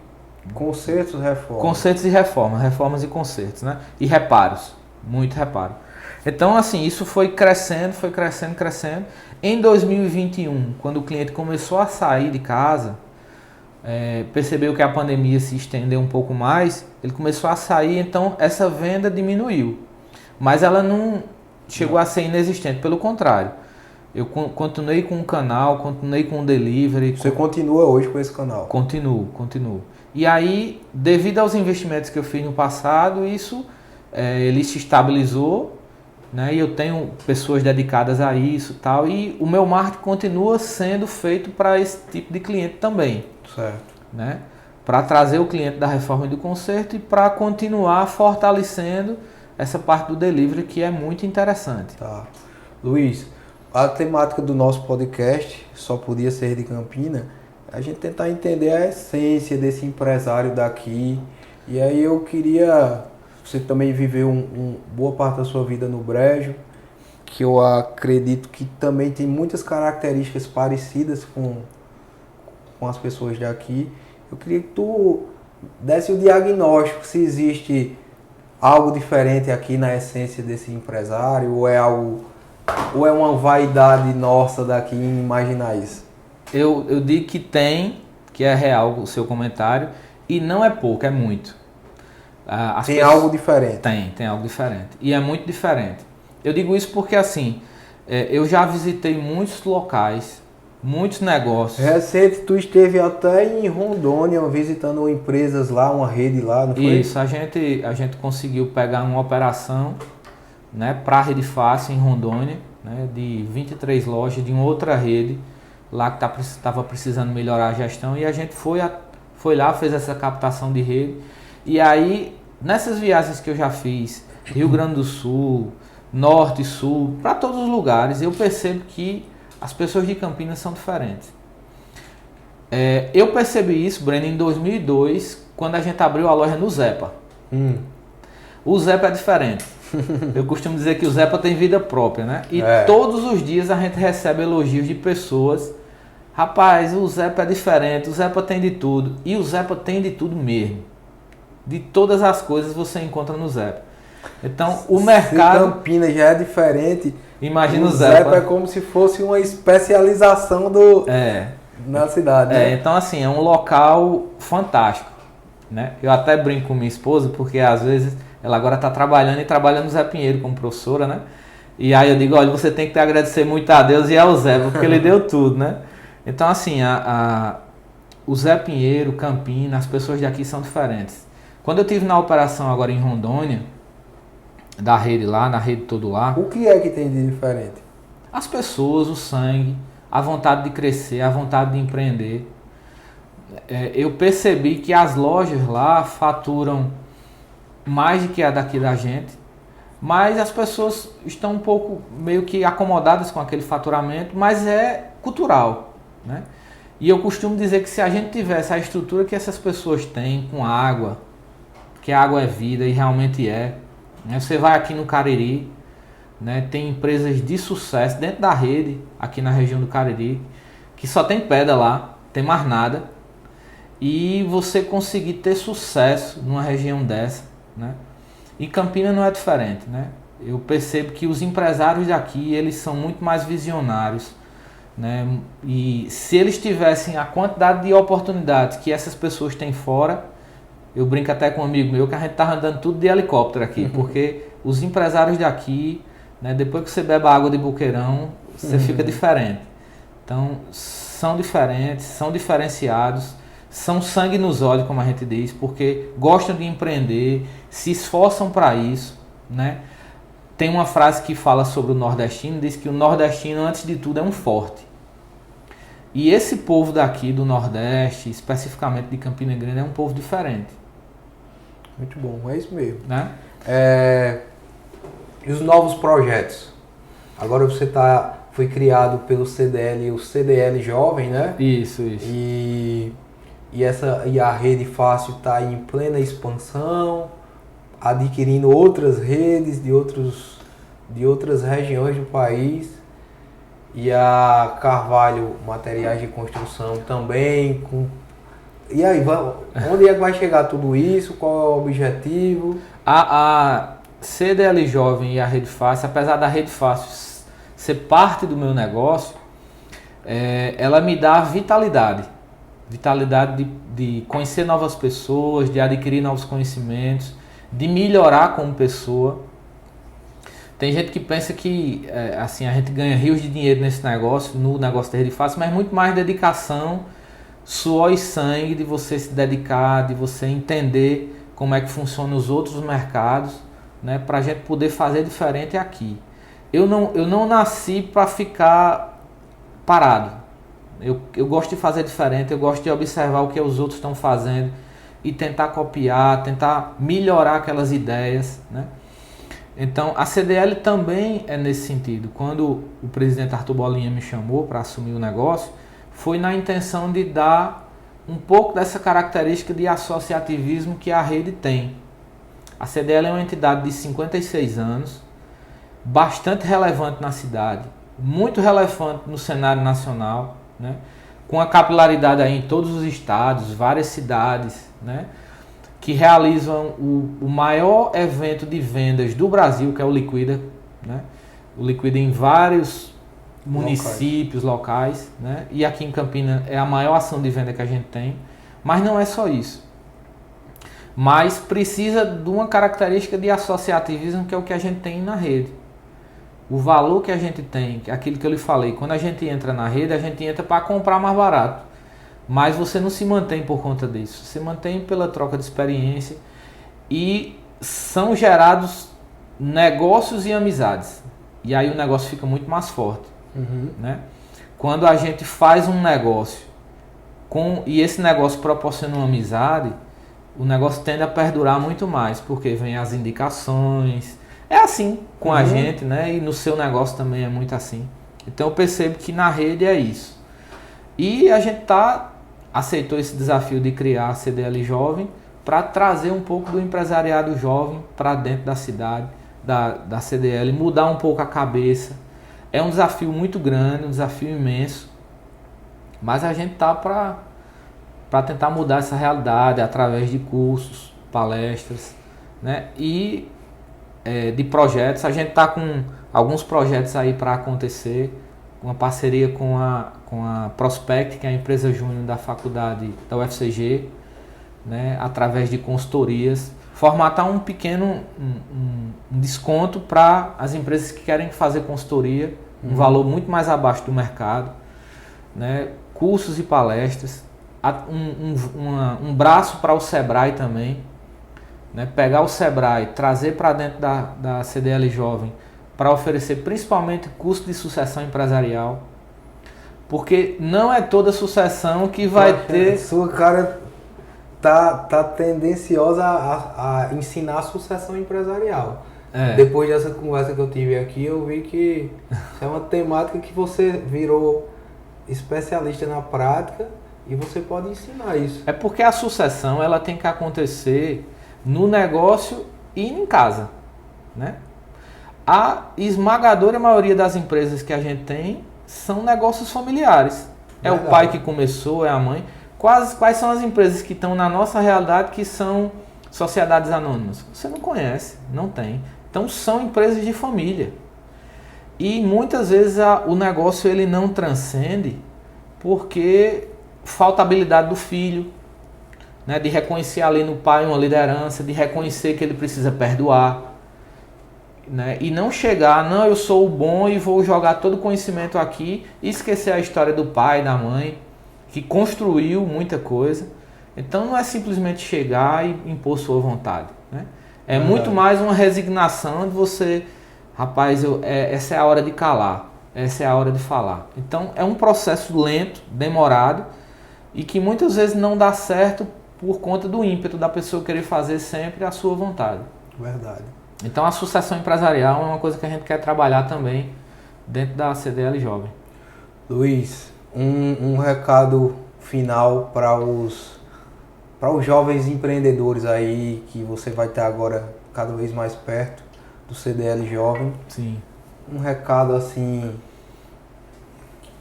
concertos, reformas. Concertos e reformas e concertos, né? E reparos, muito reparo. Então, assim, isso foi crescendo. Em 2021, quando o cliente começou a sair de casa, percebeu que a pandemia se estendeu um pouco mais, ele começou a sair, então essa venda diminuiu. Mas ela não chegou a ser inexistente, pelo contrário. Eu continuei com o canal, continuei com o delivery. Você continua hoje com esse canal? Continuo. E aí, devido aos investimentos que eu fiz no passado, ele se estabilizou, né? E eu tenho pessoas dedicadas a isso e tal. E o meu marketing continua sendo feito para esse tipo de cliente também. Certo. Né? Para trazer o cliente da reforma e do conserto e para continuar fortalecendo essa parte do delivery, que é muito interessante. Tá. Luiz, a temática do nosso podcast Só Podia Ser de Campina, a gente tentar entender a essência desse empresário daqui. E aí eu queria... Você também viveu boa parte da sua vida no Brejo, que eu acredito que também tem muitas características parecidas com as pessoas daqui. Eu queria que tu desse o diagnóstico, se existe algo diferente aqui na essência desse empresário, ou é uma vaidade nossa daqui em imaginar isso? Eu digo que tem, que é real o seu comentário, e não é pouco, é muito. Tem algo diferente? Tem algo diferente. E é muito diferente. Eu digo isso porque, assim, eu já visitei muitos locais, muitos negócios. Recente, tu esteve até em Rondônia visitando empresas lá, uma rede lá, não foi? Isso, a gente conseguiu pegar uma operação, né, para a Rede Fácil em Rondônia, né, de 23 lojas de uma outra rede lá que estava precisando melhorar a gestão, e a gente foi lá, fez essa captação de rede. E aí, nessas viagens que eu já fiz, Rio Grande do Sul, Norte e Sul, para todos os lugares, eu percebo que as pessoas de Campinas são diferentes. Eu percebi isso, Breno, em 2002, quando a gente abriu a loja no Zepa. O Zepa é diferente. Eu costumo dizer que o Zepa tem vida própria, né? E todos os dias a gente recebe elogios de pessoas. Rapaz, o Zepa é diferente, o Zepa tem de tudo. E o Zepa tem de tudo mesmo. De todas as coisas você encontra no Zepa. Então, o mercado... Se Campinas já é diferente, imagina o Zepa é como se fosse uma especialização na cidade. Né? Então, assim, é um local fantástico. Né? Eu até brinco com minha esposa, porque às vezes ela agora está trabalhando no Zé Pinheiro como professora, né? E aí eu digo, olha, você tem que agradecer muito a Deus e ao Zé, porque ele deu tudo, né? Então, assim, o Zé Pinheiro, Campinas, as pessoas daqui são diferentes. Quando eu tive na operação agora em Rondônia, da rede lá, na rede Todo Lá... O que é que tem de diferente? As pessoas, o sangue, a vontade de crescer, a vontade de empreender. Eu percebi que as lojas lá faturam mais do que a daqui da gente, mas as pessoas estão um pouco meio que acomodadas com aquele faturamento, mas é cultural, né? E eu costumo dizer que se a gente tivesse a estrutura que essas pessoas têm com água, que a água é vida e realmente é, né? Você vai aqui no Cariri, né? Tem empresas de sucesso dentro da rede, aqui na região do Cariri, que só tem pedra lá, tem mais nada, e você conseguir ter sucesso numa região dessa, né? E Campinas não é diferente, né? Eu percebo que os empresários daqui, eles são muito mais visionários, né? E se eles tivessem a quantidade de oportunidades que essas pessoas têm fora, eu brinco até com um amigo meu que a gente estava andando tudo de helicóptero aqui, porque os empresários daqui, né, depois que você bebe a água de Boqueirão, você fica diferente. Então, são diferentes, são diferenciados, são sangue nos olhos, como a gente diz, porque gostam de empreender, se esforçam para isso, né? Tem uma frase que fala sobre o nordestino, diz que o nordestino, antes de tudo, é um forte. E esse povo daqui do Nordeste, especificamente de Campina Grande, é um povo diferente. Muito bom, é isso mesmo. Né? E os novos projetos? Agora você foi criado pelo CDL, o CDL Jovem, né? Isso. E a Rede Fácil está em plena expansão, adquirindo outras redes de outras regiões do país. E a Carvalho Materiais de Construção também. E aí, onde é que vai chegar tudo isso? Qual é o objetivo? A CDL Jovem e a Rede Fácil, apesar da Rede Fácil ser parte do meu negócio, ela me dá vitalidade de conhecer novas pessoas, de adquirir novos conhecimentos, de melhorar como pessoa. Tem gente que pensa que assim, a gente ganha rios de dinheiro nesse negócio, no negócio da Rede Fácil, mas muito mais dedicação, suor e sangue, de você se dedicar, de você entender como é que funcionam os outros mercados, né, para a gente poder fazer diferente aqui. Eu não nasci para ficar parado. Eu gosto de fazer diferente, eu gosto de observar o que os outros estão fazendo e tentar copiar, tentar melhorar aquelas ideias, né? Então, a CDL também é nesse sentido. Quando o presidente Arthur Bolinha me chamou para assumir o negócio, foi na intenção de dar um pouco dessa característica de associativismo que a rede tem. A CDL é uma entidade de 56 anos, bastante relevante na cidade, muito relevante no cenário nacional, né? Com a capilaridade aí em todos os estados, várias cidades, né? Que realizam o maior evento de vendas do Brasil, que é o Liquida, né? O Liquida em vários municípios, locais, né? E aqui em Campinas é a maior ação de venda que a gente tem, mas não é só isso. Mas precisa de uma característica de associativismo, que é o que a gente tem na rede. O valor que a gente tem, aquilo que eu lhe falei, quando a gente entra na rede, a gente entra para comprar mais barato. Mas você não se mantém por conta disso, você mantém pela troca de experiência, e são gerados negócios e amizades. E aí o negócio fica muito mais forte. Né? Quando a gente faz um negócio e esse negócio proporciona uma amizade, o negócio tende a perdurar muito mais, porque vem as indicações. É assim com a gente, né? E no seu negócio também é muito assim. Então eu percebo que na rede é isso. E a gente aceitou esse desafio de criar a CDL Jovem para trazer um pouco do empresariado jovem para dentro da cidade, da CDL, mudar um pouco a cabeça. É um desafio muito grande, um desafio imenso, mas a gente está para tentar mudar essa realidade através de cursos, palestras, né? E de projetos. A gente está com alguns projetos aí para acontecer, uma parceria com a Prospect, que é a empresa júnior da faculdade da UFCG, né? Através de consultorias, formatar um pequeno um desconto para as empresas que querem fazer consultoria, um valor muito mais abaixo do mercado, né? Cursos e palestras, um braço para o Sebrae também, né? Pegar o Sebrae, trazer para dentro da CDL Jovem para oferecer principalmente curso de sucessão empresarial, porque não é toda sucessão que vai ter... Sua cara tá tendenciosa a ensinar sucessão empresarial. Depois dessa conversa que eu tive aqui, eu vi que é uma temática que você virou especialista na prática e você pode ensinar isso. É porque a sucessão ela tem que acontecer no negócio e em casa, né? A esmagadora maioria das empresas que a gente tem são negócios familiares. É o pai que começou, é a mãe. Quais são as empresas que estão na nossa realidade que são sociedades anônimas? Você não conhece, não tem. Então são empresas de família. E muitas vezes o negócio ele não transcende porque falta habilidade do filho, né, de reconhecer ali no pai uma liderança, de reconhecer que ele precisa perdoar, né, e não chegar, não, eu sou o bom e vou jogar todo o conhecimento aqui e esquecer a história do pai, da mãe, que construiu muita coisa. Então não é simplesmente chegar e impor sua vontade, né? É muito mais uma resignação de você, rapaz, essa é a hora de calar, essa é a hora de falar. Então é um processo lento, demorado e que muitas vezes não dá certo por conta do ímpeto da pessoa querer fazer sempre a sua vontade. Verdade. Então a sucessão empresarial é uma coisa que a gente quer trabalhar também dentro da CDL Jovem. Luiz, um recado final para os jovens empreendedores aí que você vai ter agora cada vez mais perto do CDL Jovem. Sim. Um recado assim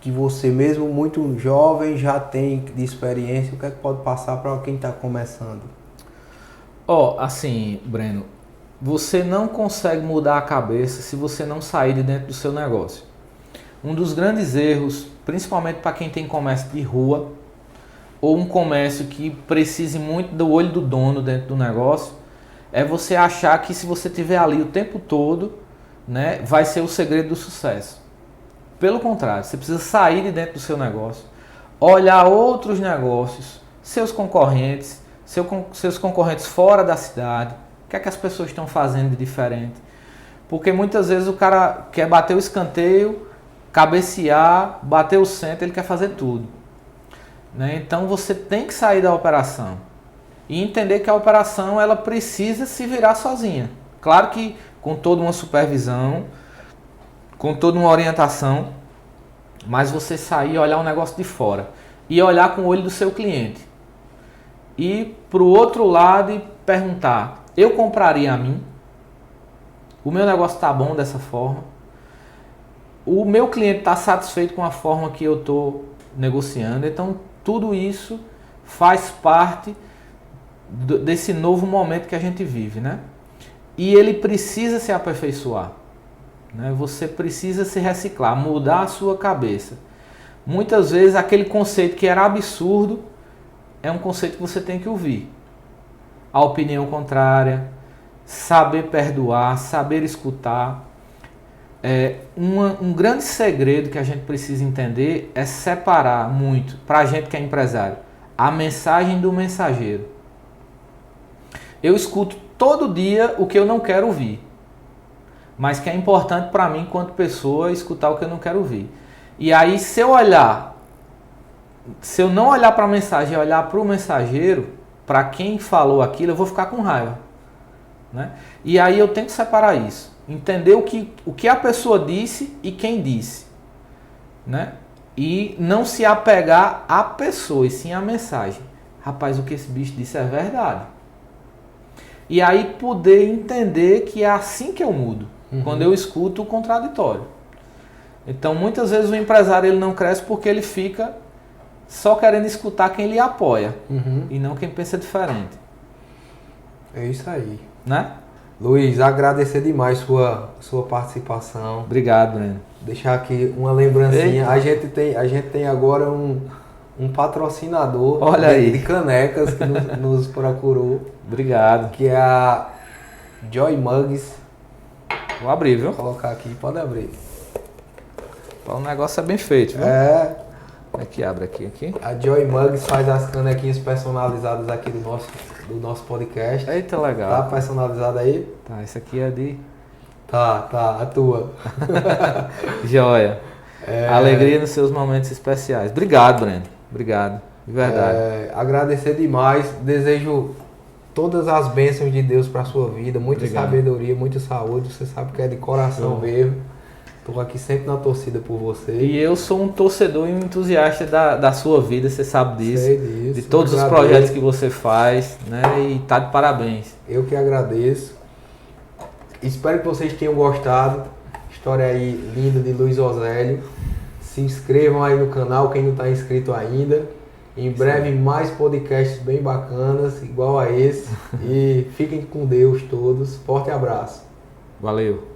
que você mesmo muito jovem já tem de experiência, o que é que pode passar para quem está começando? Assim, Breno, você não consegue mudar a cabeça se você não sair de dentro do seu negócio. Um dos grandes erros, principalmente para quem tem comércio de rua ou um comércio que precise muito do olho do dono dentro do negócio, é você achar que se você estiver ali o tempo todo, né, vai ser o segredo do sucesso. Pelo contrário, você precisa sair de dentro do seu negócio, olhar outros negócios, seus concorrentes, seus concorrentes fora da cidade, o que é que as pessoas estão fazendo de diferente. Porque muitas vezes o cara quer bater o escanteio, cabecear, bater o centro, ele quer fazer tudo, né? Então você tem que sair da operação e entender que a operação ela precisa se virar sozinha. Claro que com toda uma supervisão, com toda uma orientação, mas você sair e olhar o negócio de fora e olhar com o olho do seu cliente. E para o outro lado e perguntar, eu compraria a mim? O meu negócio está bom dessa forma? O meu cliente está satisfeito com a forma que eu estou negociando? Então tudo isso faz parte desse novo momento que a gente vive, né? E ele precisa se aperfeiçoar, né? Você precisa se reciclar, mudar a sua cabeça. Muitas vezes aquele conceito que era absurdo é um conceito que você tem que ouvir. A opinião contrária, saber perdoar, saber escutar. Um grande segredo que a gente precisa entender é separar muito, para a gente que é empresário, a mensagem do mensageiro. Eu escuto todo dia o que eu não quero ouvir. mas que é importante para mim, enquanto pessoa, escutar o que eu não quero ouvir. E aí, se eu não olhar para a mensagem e olhar para o mensageiro, para quem falou aquilo, eu vou ficar com raiva. Né? E aí eu tenho que separar isso. Entender o que a pessoa disse e quem disse. Né? E não se apegar à pessoa, e sim à mensagem. Rapaz, o que esse bicho disse é verdade. E aí poder entender que é assim que eu mudo. Quando eu escuto o contraditório. Então, muitas vezes o empresário ele não cresce porque ele fica só querendo escutar quem lhe apoia. E não quem pensa diferente. É isso aí. Né? Luiz, agradecer demais sua participação. Obrigado, Breno. Deixar aqui uma lembrancinha. Eita. A gente tem agora um patrocinador Olha aí. de canecas que nos procurou. Obrigado. Que é a Joy Mugs. Vou abrir, viu? Vou colocar aqui, pode abrir. O negócio é bem feito, viu? É. Como é que abre aqui? A Joy Mugs faz as canequinhas personalizadas aqui do nosso podcast. Eita, legal. Tá personalizado aí? Tá, esse aqui é de... Tá, a tua. Joia. Alegria nos seus momentos especiais. Obrigado, Breno. Obrigado. De verdade. Agradecer demais. Desejo todas as bênçãos de Deus para sua vida. Muita sabedoria, muita saúde. Você sabe que é de coração mesmo. Estou aqui sempre na torcida por você. E eu sou um torcedor e um entusiasta da sua vida, você sabe disso. Sei disso. De todos os projetos que você faz, né? E tá de parabéns. Eu que agradeço. Espero que vocês tenham gostado. História aí linda de Luiz Osélio. Se inscrevam aí no canal, quem não está inscrito ainda. Em breve mais podcasts bem bacanas, igual a esse. E fiquem com Deus todos. Forte abraço. Valeu.